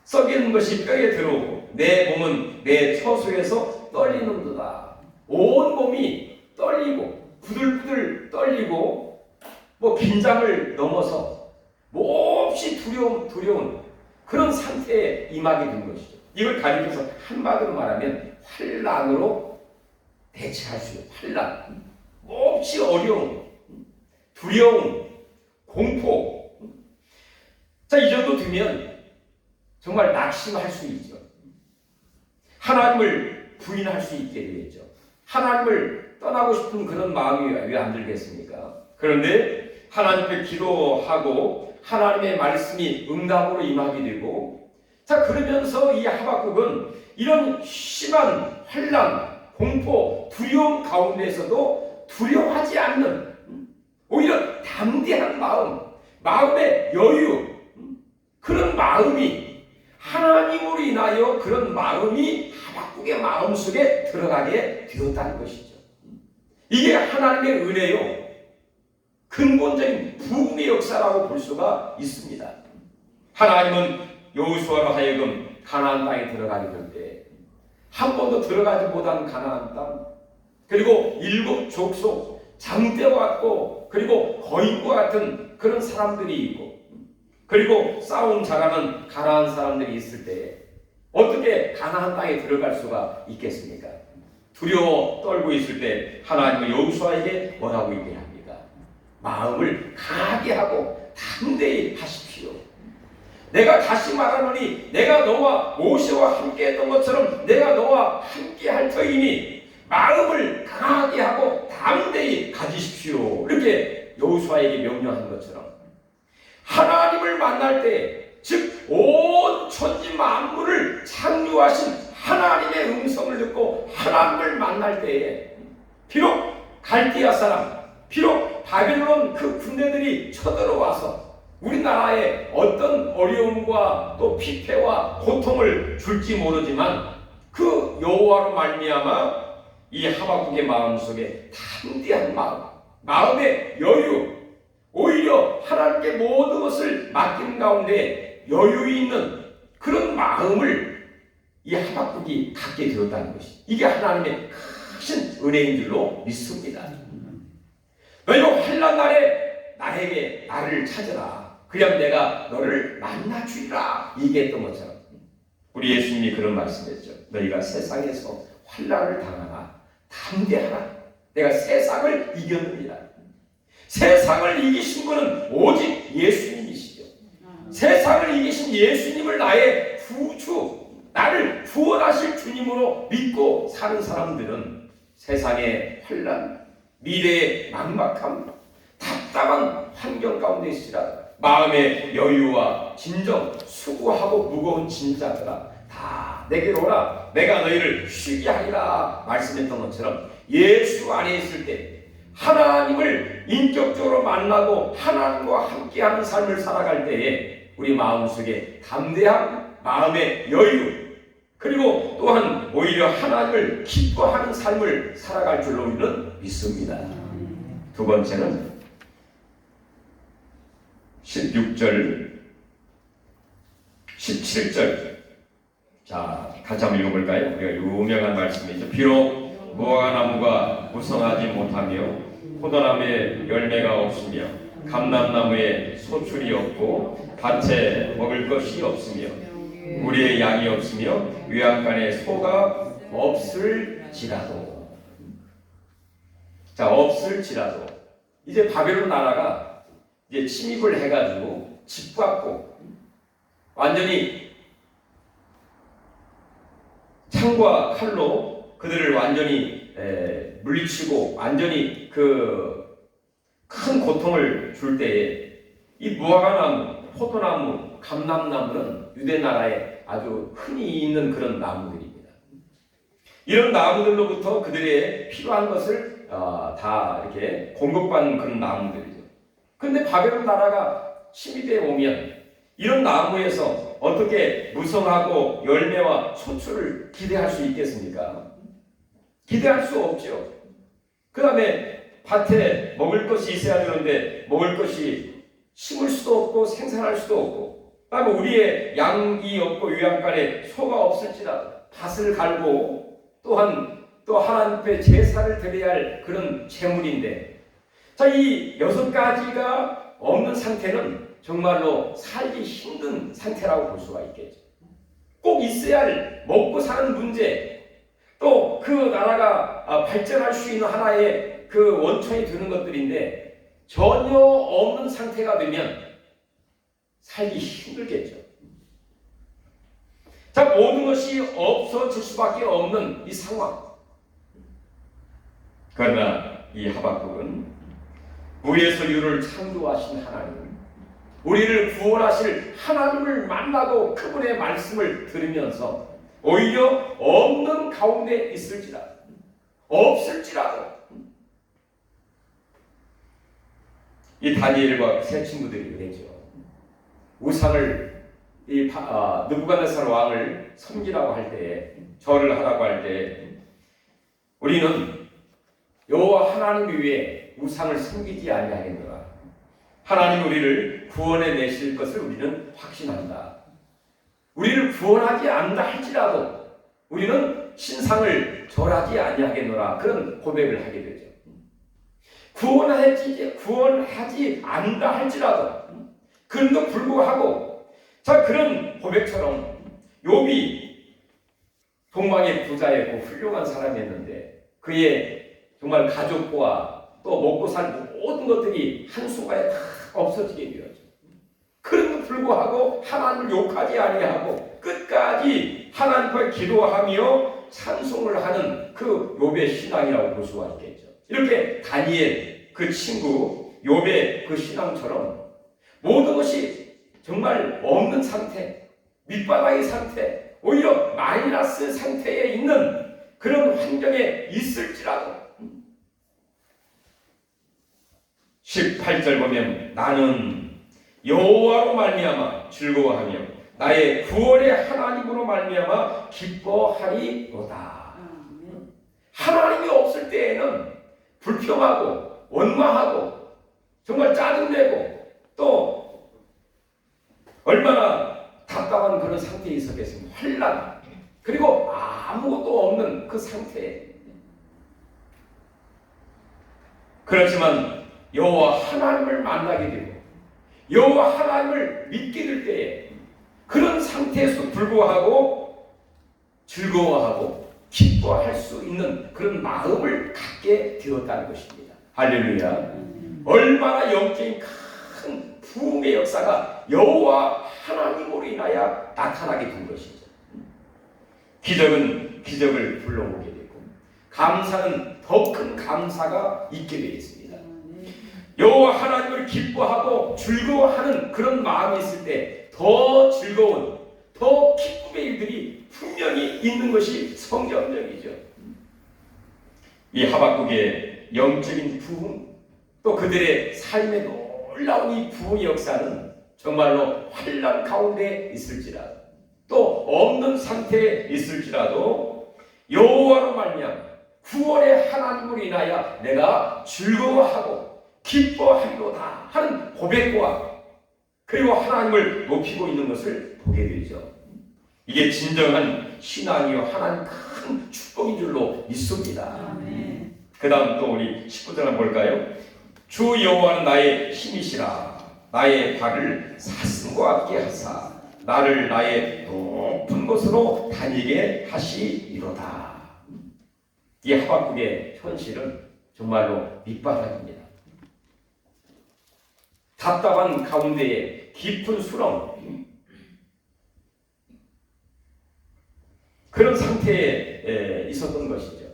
썩이는 것이 뼈에 들어오고 내 몸은 내 처소에서 떨리는도다. 온 몸이 떨리고 부들부들 떨리고 뭐 긴장을 넘어서 몹시 두려운 그런 상태에 임하게 된 것이죠. 이걸 가리켜서 한마디로 말하면 환난으로 대체할 수 있는 환난, 몹시 어려움, 두려움, 공포. 자, 이 정도 되면 정말 낙심할 수 있죠. 하나님을 부인할 수 있게 되겠죠. 하나님을 떠나고 싶은 그런 마음이 왜 안 들겠습니까? 그런데 하나님께 기도하고 하나님의 말씀이 응답으로 임하게 되고, 자, 그러면서 이 하박국은 이런 심한 환난, 공포, 두려움 가운데서도 두려워하지 않는, 오히려 담대한 마음의 여유, 그런 마음이, 하나님으로 인하여 그런 마음이 하박국의 마음속에 들어가게 되었다는 것이죠. 이게 하나님의 은혜요, 근본적인 부흥의 역사라고 볼 수가 있습니다. 하나님은 여호수아로 하여금 가나안 땅에 들어가게 될 때 한 번도 들어가지 못한 가나안 땅, 그리고 7 족속 장대와 같고 그리고 거인과 같은 그런 사람들이 있고 그리고 싸움 잘하는 가나안 사람들이 있을 때에 어떻게 가나안 땅에 들어갈 수가 있겠습니까? 두려워 떨고 있을 때 하나님은 여호수아에게 뭐라고 얘기합니다. 마음을 강하게 하고 담대히 하십시오. 내가 다시 말하노니 내가 너와 모세와 함께 했던 것처럼 내가 너와 함께 할 터이니 마음을 강하게 하고 담대히 가지십시오. 이렇게 여호수아에게 명령한 것처럼 하나님을 만날 때, 즉 온 천지 만물을 창조하신 하나님의 음성을 듣고 하나님을 만날 때에 비록 갈디아 사람, 비록 바벨론 그 군대들이 쳐들어와서 우리나라에 어떤 어려움과 또 피폐와 고통을 줄지 모르지만 그 여호와로 말미암아 이 하박국의 마음속에 담대한 마음, 마음의 여유, 오히려 하나님께 모든 것을 맡긴 가운데 여유 있는 그런 마음을 이 하박국이 갖게 되었다는 것이, 이게 하나님의 크신 은혜인 줄로 믿습니다. 너희가 환난 날에 나를 찾으라. 그럼 내가 너를 만나 주리라 얘기했던 것처럼 우리 예수님이 그런 말씀했죠. 너희가 세상에서 환난을 당하나 담대하라. 내가 세상을 이겼느니라. 세상을 이기신 분은 오직 예수님이시죠. 세상을 이기신 예수님을 나의 구주, 나를 구원하실 주님으로 믿고 사는 사람들은 세상의 환난, 미래의 막막함, 답답한 환경 가운데 있으라 마음의 여유와 진정, 수고하고 무거운 짐자들아 다 내게로 오라. 내가 너희를 쉬게 하리라 말씀했던 것처럼 예수 안에 있을 때 하나님을 인격적으로 만나고 하나님과 함께하는 삶을 살아갈 때에 우리 마음속에 담대함, 마음의 여유, 그리고 또한 오히려 하나님을 기뻐하는 삶을 살아갈 줄로 우리는 믿습니다. 두 번째는 16절, 17절. 자, 같이 한번 읽어볼까요? 우리가 유명한 말씀이죠. 비록 무화과나무가 무성하지 못하며 포도나무에 열매가 없으며 감람나무에 소출이 없고 밭에 먹을 것이 없으며 우리의 양이 없으며 외양간에 소가 없을지라도, 자, 없을지라도 이제 바벨론 나라가 이제 침입을 해가지고 짓밟고 완전히 창과 칼로 그들을 완전히 물리치고 완전히 그 큰 고통을 줄 때에 이 무화과나무, 포도나무, 감람나무는 유대 나라에 아주 흔히 있는 그런 나무들입니다. 이런 나무들로부터 그들의 필요한 것을 다 이렇게 공급받는 그런 나무들이죠. 그런데 바벨론 나라가 침입해 오면 이런 나무에서 어떻게 무성하고 열매와 소출을 기대할 수 있겠습니까? 기대할 수 없죠. 그 다음에 밭에 먹을 것이 있어야 되는데 먹을 것이 심을 수도 없고 생산할 수도 없고, 그 다음에 우리의 양이 없고 요양간에 소가 없을지라도 밭을 갈고 또한 또 하나님 앞에 제사를 드려야 할 그런 재물인데, 자, 이 6가지가 없는 상태는 정말로 살기 힘든 상태라고 볼 수가 있겠죠. 꼭 있어야 할 먹고 사는 문제, 또 그 나라가 발전할 수 있는 하나의 그 원천이 되는 것들인데 전혀 없는 상태가 되면 살기 힘들겠죠. 자, 모든 것이 없어질 수밖에 없는 이 상황. 그러나 이 하박국은 무에서 유를 창조하신 하나님, 우리를 구원하실 하나님을 만나고 그분의 말씀을 들으면서 오히려 없는 가운데 있을지라도, 없을지라도 이 다니엘과 세 친구들이 그랬죠. 우상을 느부갓네살 왕을 섬기라고 할 때에, 절을 하라고 할 때에 우리는 여호와 하나님 위에 우상을 섬기지 아니하겠노라. 하나님 우리를 구원해 내실 것을 우리는 확신한다. 우리를 구원하지 않는다 할지라도 우리는 신상을 절하지 아니하겠노라. 그런 고백을 하게 되죠. 구원하지 않는다 할지라도 그럼에도 불구하고 자 그런 고백처럼 욥이 동방의 부자였고 훌륭한 사람이었는데 그의 정말 가족과 또 먹고 살 모든 것들이 한순간에 다 없어지게 되었죠. 그럼에도 불구하고 하나님을 욕하지 아니하고 끝까지 하나님께 기도하며 찬송을 하는 그 욥의 신앙이라고 볼 수가 있겠죠. 이렇게 다니엘 그 친구 욥의 그 신앙처럼 모든 것이 정말 없는 상태, 밑바닥의 상태, 오히려 마이너스 상태에 있는 그런 환경에 있을지라도 18절 보면 나는 여호와로 말미암아 즐거워하며 나의 구원의 하나님으로 말미암아 기뻐하리로다. 하나님이 없을 때에는 불평하고 원망하고 정말 짜증내고 또 얼마나 답답한 그런 상태에 있었겠습니까? 환난 그리고 아무것도 없는 그 상태에 그렇지만 여호와 하나님을 만나게 되고 여호와 하나님을 믿게 될 때에 그런 상태에서 불구하고 즐거워하고 기뻐할 수 있는 그런 마음을 갖게 되었다는 것입니다. 할렐루야. 얼마나 영적인 큰 부흥의 역사가 여호와 하나님으로 인하여 나타나게 된 것이죠. 기적은 기적을 불러오게 되고 감사는 더 큰 감사가 있게 되겠습니다. 여호와 하나님을 기뻐하고 즐거워하는 그런 마음이 있을 때 더 즐거운 더 기쁨의 일들이 분명히 있는 것이 성경적이죠. 이 하박국의 영적인 부흥 또 그들의 삶의 놀라운 이 부흥의 역사는 정말로 환난 가운데 있을지라도 또 없는 상태에 있을지라도 여호와로 말미암아 구원의 하나님으로 인하여 내가 즐거워하고 기뻐하리로다 하는 고백과 그리고 하나님을 높이고 있는 것을 보게 되죠. 이게 진정한 신앙이요 하나님 큰 축복인 줄로 믿습니다. 그 다음 또 우리 19절 한번 볼까요? 주 여호와는 나의 힘이시라 나의 발을 사슴과 같게 하사 나를 나의 높은 곳으로 다니게 하시리로다. 이 하박국의 현실은 정말로 밑바닥입니다. 답답한 가운데에 깊은 수렁 그런 상태에 있었던 것이죠.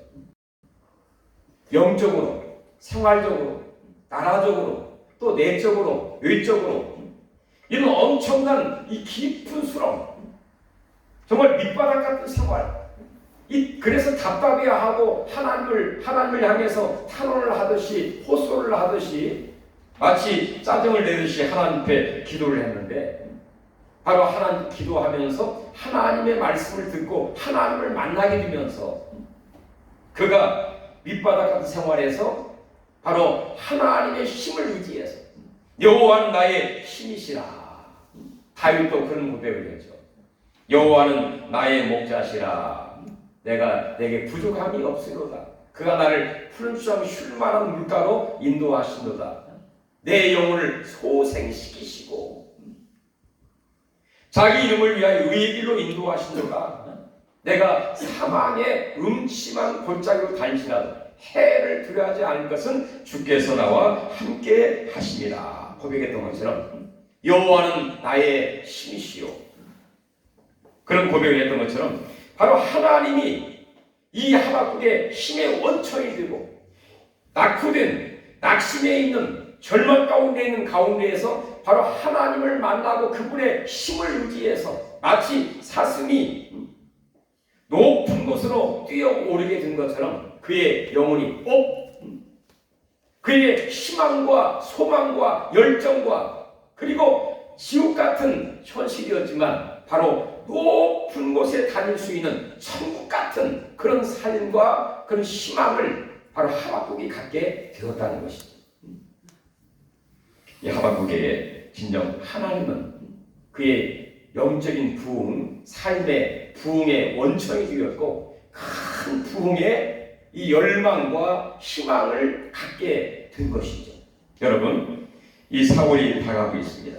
영적으로, 생활적으로, 나라적으로, 또 내적으로, 외적으로 이런 엄청난 이 깊은 수렁 정말 밑바닥 같은 생활 그래서 답답해하고 하나님을 향해서 탄원을 하듯이 호소를 하듯이 마치 짜증을 내듯이 하나님 앞에 기도를 했는데 바로 하나님 기도하면서 하나님의 말씀을 듣고 하나님을 만나게 되면서 그가 밑바닥 같은 생활에서 바로 하나님의 힘을 의지해서 여호와는 나의 힘이시라. 다윗도 그런 고백을 했죠. 여호와는 나의 목자시라. 내게 부족함이 없으로다. 그가 나를 푸른 수랑 쉴 만한 물가로 인도하시도다. 내 영혼을 소생시키시고 자기 이름을 위하여 의의 길로 인도하시도다. 내가 사망의 음침한 골짜기로 다니시나도 해를 두려워하지 않을 것은 주께서 나와 함께 하시니라. 고백했던 것처럼 여호와는 나의 힘이시요. 그런 고백을 했던 것처럼 바로 하나님이 이 하박국의 힘의 원천이 되고 낙후된 낙심에 있는 절망 가운데 있는 가운데에서 바로 하나님을 만나고 그분의 힘을 의지해서 마치 사슴이 높은 곳으로 뛰어오르게 된 것처럼 그의 영혼이 그의 희망과 소망과 열정과 그리고 지옥 같은 현실이었지만 바로 높은 곳에 다닐 수 있는 천국 같은 그런 삶과 그런 희망을 바로 하박국이 갖게 되었다는 것이죠. 이 하박국의 진정 하나님은 그의 영적인 부흥, 삶의 부흥의 원천이 되었고 큰 부흥의 이 열망과 희망을 갖게 된 것이죠. 여러분, 이 4월이 다가오고 있습니다.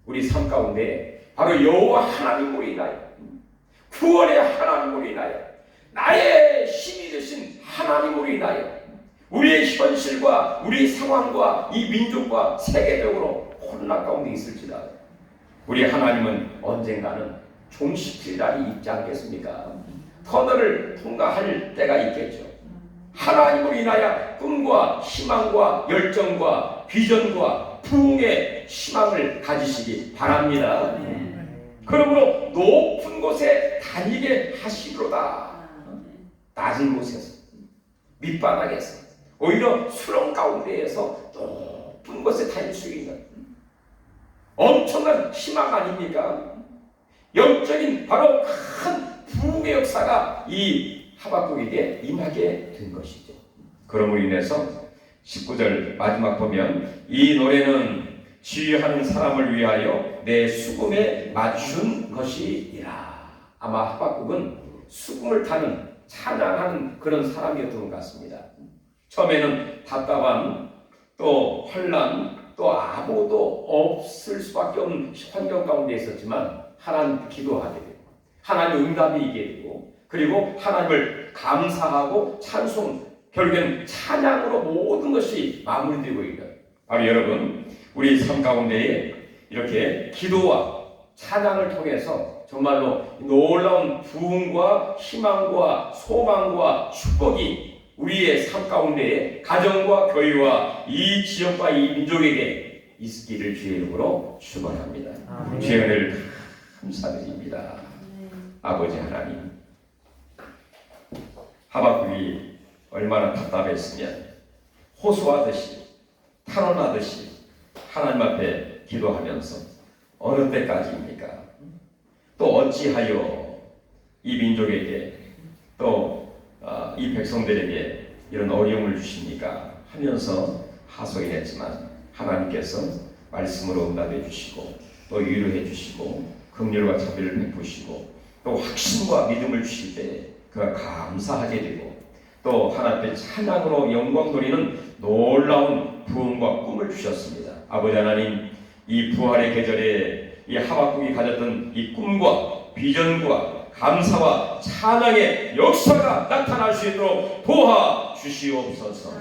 우리 삶 가운데 바로 여호와 하나님으로 인하여, 구원의 하나님으로 인하여, 나의 힘이 되신 하나님으로 인하여 우리의 현실과 우리 상황과 이 민족과 세계적으로 혼란 가운데 있을지라 우리 하나님은 언젠가는 종식질 날이 있지 않겠습니까? 터널을 통과할 때가 있겠죠. 하나님으로 인하여 꿈과 희망과 열정과 비전과 부흥의 희망을 가지시기 바랍니다. 그러므로 높은 곳에 다니게 하시리로다. 낮은 곳에서, 밑바닥에서, 오히려 수렁 가운데에서 높은 곳에 다닐 수 있는 엄청난 희망 아닙니까? 영적인 바로 큰 부흥의 역사가 이 하박국에게 임하게 된 것이죠. 그러므로 인해서 19절 마지막 보면 이 노래는 지휘하는 사람을 위하여 내 수금에 맞춘 것이니라. 아마 하박국은 수금을 타는 찬양하는 그런 사람이었던 것 같습니다. 처음에는 답답한 또 혼란 또 아무도 없을 수밖에 없는 환경 가운데 있었지만 하나님 기도하게 되고 하나님 응답이 있게 되고 그리고 하나님을 감사하고 찬송 결국엔 찬양으로 모든 것이 마무리되고 있는 바로 여러분 우리 삶 가운데에 이렇게 기도와 찬양을 통해서 정말로 놀라운 부흥과 희망과 소망과 축복이 우리의 삶 가운데에 가정과 교회와 이 지역과 이 민족에게 있기를 주의 이름으로 축원합니다. 주의 은혜를 감사드립니다. 아버지 하나님, 하박국이 얼마나 답답했으면 호소하듯이 탄원하듯이 하나님 앞에 기도하면서 어느 때까지입니까? 또 어찌하여 이 민족에게 또 이 백성들에게 이런 어려움을 주십니까? 하면서 하소연 했지만 하나님께서 말씀으로 응답해 주시고 또 위로해 주시고 긍휼과 자비를 베푸시고 또 확신과 믿음을 주실 때 그가 감사하게 되고 또 하나님의 찬양으로 영광 돌리는 놀라운 부흥과 꿈을 주셨습니다. 아버지 하나님, 이 부활의 계절에 이 하박국이 가졌던 이 꿈과 비전과 감사와 찬양의 역사가 나타날 수 있도록 도와주시옵소서.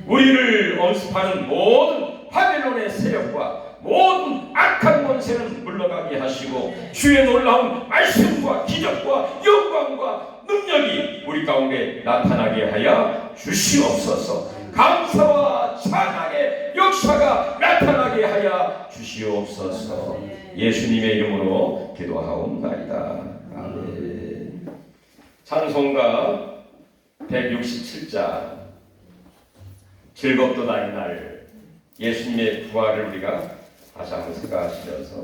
우리를 엄습하는 모든 바벨론의 세력과 모든 악한 권세는 물러가게 하시고 주의 놀라운 말씀과 기적과 영광과 능력이 우리 가운데 나타나게 하여 주시옵소서. 감사와 찬양의 역사가 나타나게 하여 주시옵소서. 예수님의 이름으로 기도하옵나이다. 아멘. 찬송가 167장 즐겁도다 이날 예수님의 부활을 우리가 다시 한번 생각하시면서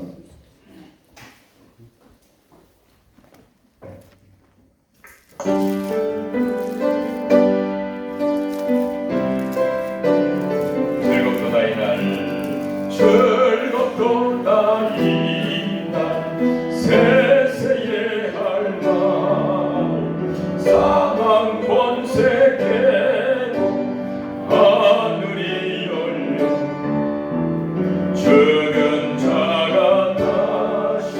즐겁도다 이날 즐겁도다 이날 세세에 할 말 사망 권세 깨고 하늘이 열려 죽은 자가 다시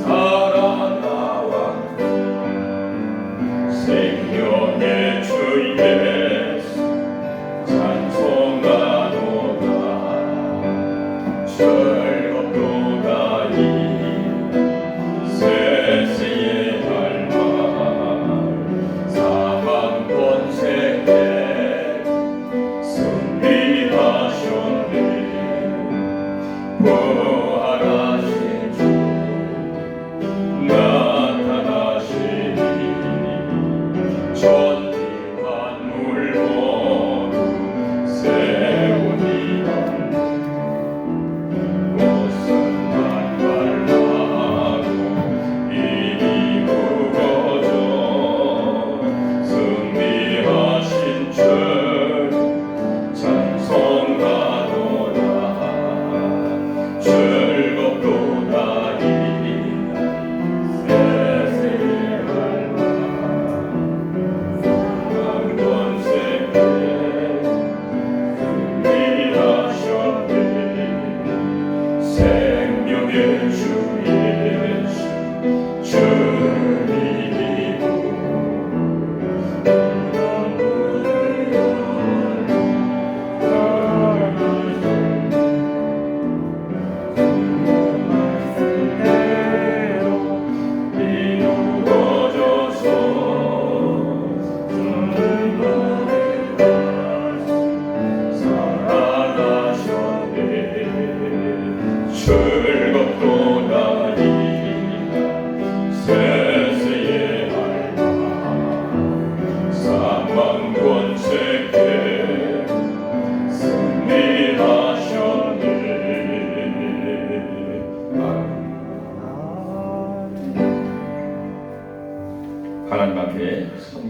살아나와 생명의 주 예수 찬송하노라. 즐겁도다 이 세세에 할 말 사망 권세 깨고 승리하셨네. 부활하신 주 나타나시니 천지 만물 모두 세우니라. 옷은 만발하고 입이 굽어져 승리하신 주 찬송하노라.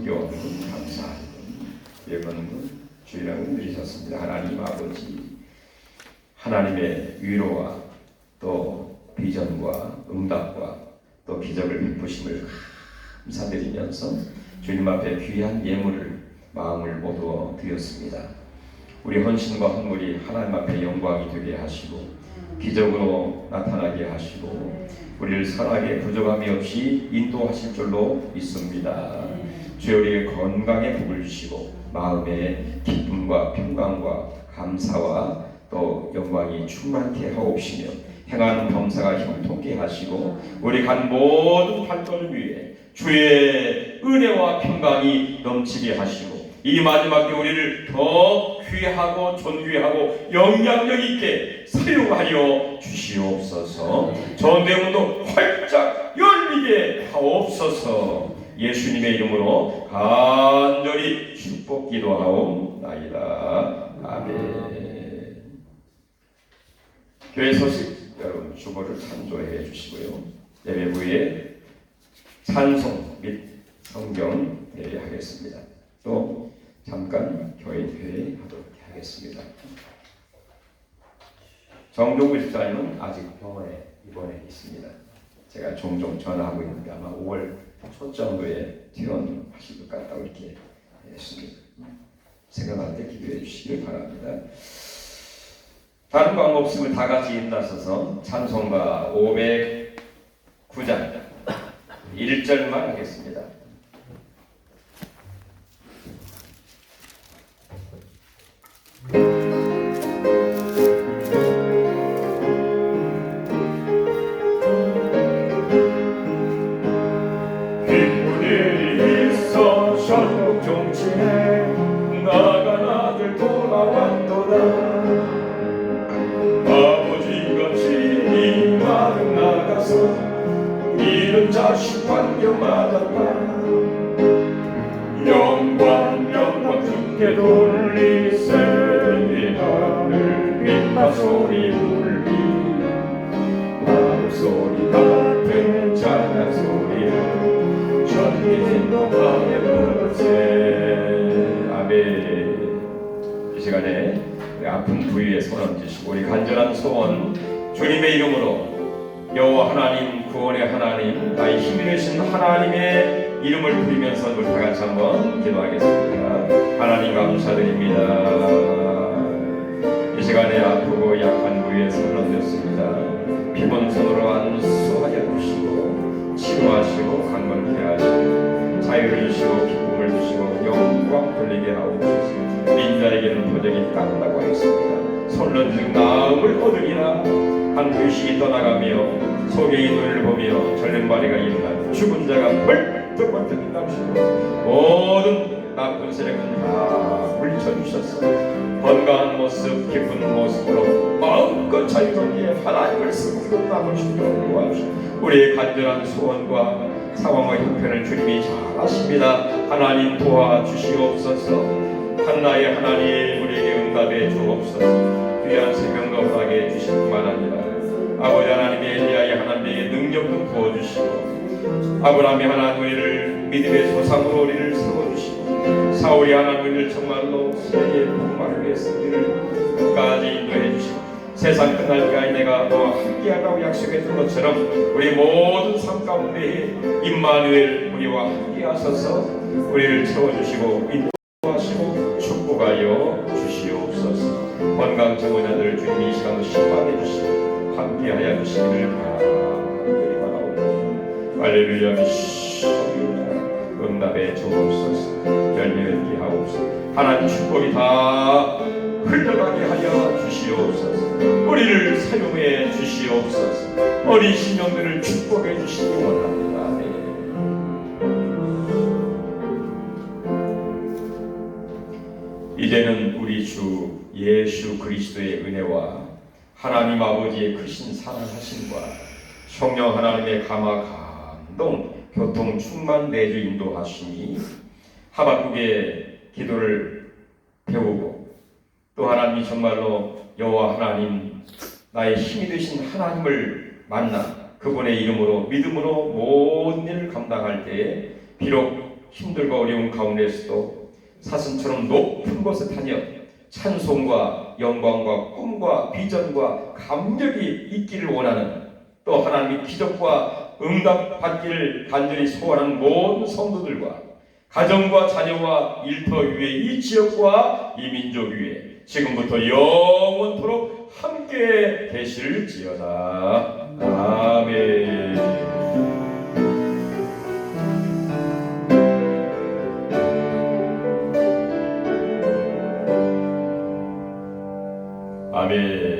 성교하는 분, 감사하는 분, 여러분 주일학교 누리셨습니다. 하나님 아버지 하나님의 위로와 또 비전과 응답과 또 기적을 베푸심을 감사드리면서 주님 앞에 귀한 예물을 마음을 모두 드렸습니다. 우리 헌신과 헌물이 하나님 앞에 영광이 되게 하시고 기적으로 나타나게 하시고 우리를 선하게 부족함이 없이 인도하실 줄로 믿습니다. 주여 우리의 건강에 복을 주시고 마음에 기쁨과 평강과 감사와 또 영광이 충만케 하옵시며 행하는 범사가 형통케 하시고 우리 간 모든 발걸음 위에 주의 은혜와 평강이 넘치게 하시고 이 마지막 때 우리를 더 귀하고 존귀하고 영향력 있게 사용하여 주시옵소서. 전대문도 활짝 열리게 하옵소서. 예수님의 이름으로 간절히 축복 기도하옵나이다. 아멘. 교회 소식 여러분 주보를 참조해 주시고요. 예배 후에 찬송 및 성경 대회하겠습니다. 또 잠깐 교인 회의 하도록 하겠습니다. 정종구 집사님은 아직 병원에 입원해 있습니다. 제가 종종 전화하고 있는데 아마 5월 초 정도에 퇴원하실 것 같다고 이렇게 했습니다. 생각할 때 기도해 주시길 바랍니다. 다른 광고 없으면 다 같이 일어나서서 찬송가 509장 1절만 하겠습니다. 기쁜일이 있어 전국 종친에 나간 아들 돌아왔도다. 아버지같이 이 마음 나가서 잃은 자식 반겨받았다. 영광 주께 돌리세 하늘 빛과 소리 울리 마음 소리 같은 찬양 소리를 전기진도 밤에 부르세. 아멘. 이 시간에 아픈 부위에 손 얹으시고 우리 간절한 소원 주님의 이름으로 여호와 하나님 구원의 하나님 나의 힘이 되신 하나님의 이름을 부르면서 우리 다 같이 한번 기도하겠습니다. 하나님 감사드립니다. 이 시간에 아프고 약한 부위에 손을 얹었습니다. 피본 손으로 안수하여 주시고 치료하시고 강건케 하시고 자유를 주시고 기쁨을 주시고 영광 돌리게 하옵소서. 인자에게는 도적이 깐다고 했습니다. 손런즉 나음을 얻으리라. 한 글씩이 떠나가며 소경이 눈을 보며 절름발이가 일어나 죽은 자가 벌떡벌떡 일어나시고 모든 나쁜 세력은 다 물쳐주셔서 건강한 모습 기쁜 모습으로 마음껏 자유롭게 하나님을 쓰고 남으시도록 도와주시고 우리의 간절한 소원과 상황과 형편을 주님이 잘 아십니다. 하나님 도와주시옵소서. 한나의 하나님 우리에게 응답해 주옵소서. 귀한 생명도 허락해 주실 뿐만 아니라 아버지 하나님의 엘리야의 하나님의 능력도 부어주시고 아브라함의 하나님 우리를 믿음의 소상으로 우리를 세워주시고 사울이 하나님 우리를 정말로 세계의 복음을 위해서 우리를 끝까지 인도해 주시고 세상 끝날 때까지 내가 너와 함께하라고 약속했던 것처럼 우리 모든 삶 가운데 임마누엘 우리와 함께하셔서 우리를 채워주시고 인도하시고 축복하여 주시옵소서. 건강 정원자들 주님이 이 시간도 심판해 주시고 함께하여 주시기를 바라옵니다. 할렐루야. 응답에 주옵소서. 열매맺게 하옵소서. 하나님 축복이 다 흘러가게 하여 주시옵소서. 우리를 사용해 주시옵소서. 어린 신령들을 축복해 주시기 원합니다. 이제는 우리 주 예수 그리스도의 은혜와 하나님 아버지의 크신 사랑하심과 성령 하나님의 감화 감동 교통 충만 내주 인도하시니 하박국의 기도를 배우고 또 하나님이 정말로 여호와 하나님 나의 힘이 되신 하나님을 만나 그분의 이름으로 믿음으로 모든 일을 감당할 때에 비록 힘들고 어려운 가운데서도 사슴처럼 높은 곳에 다녀 찬송과 영광과 꿈과 비전과 감격이 있기를 원하는, 또 하나님의 기적과 응답받기를 간절히 소원하는 모든 성도들과 가정과 자녀와 일터 위에 이 지역과 이 민족 위에 지금부터 영원토록 함께 계실지어다. 아멘. 아멘.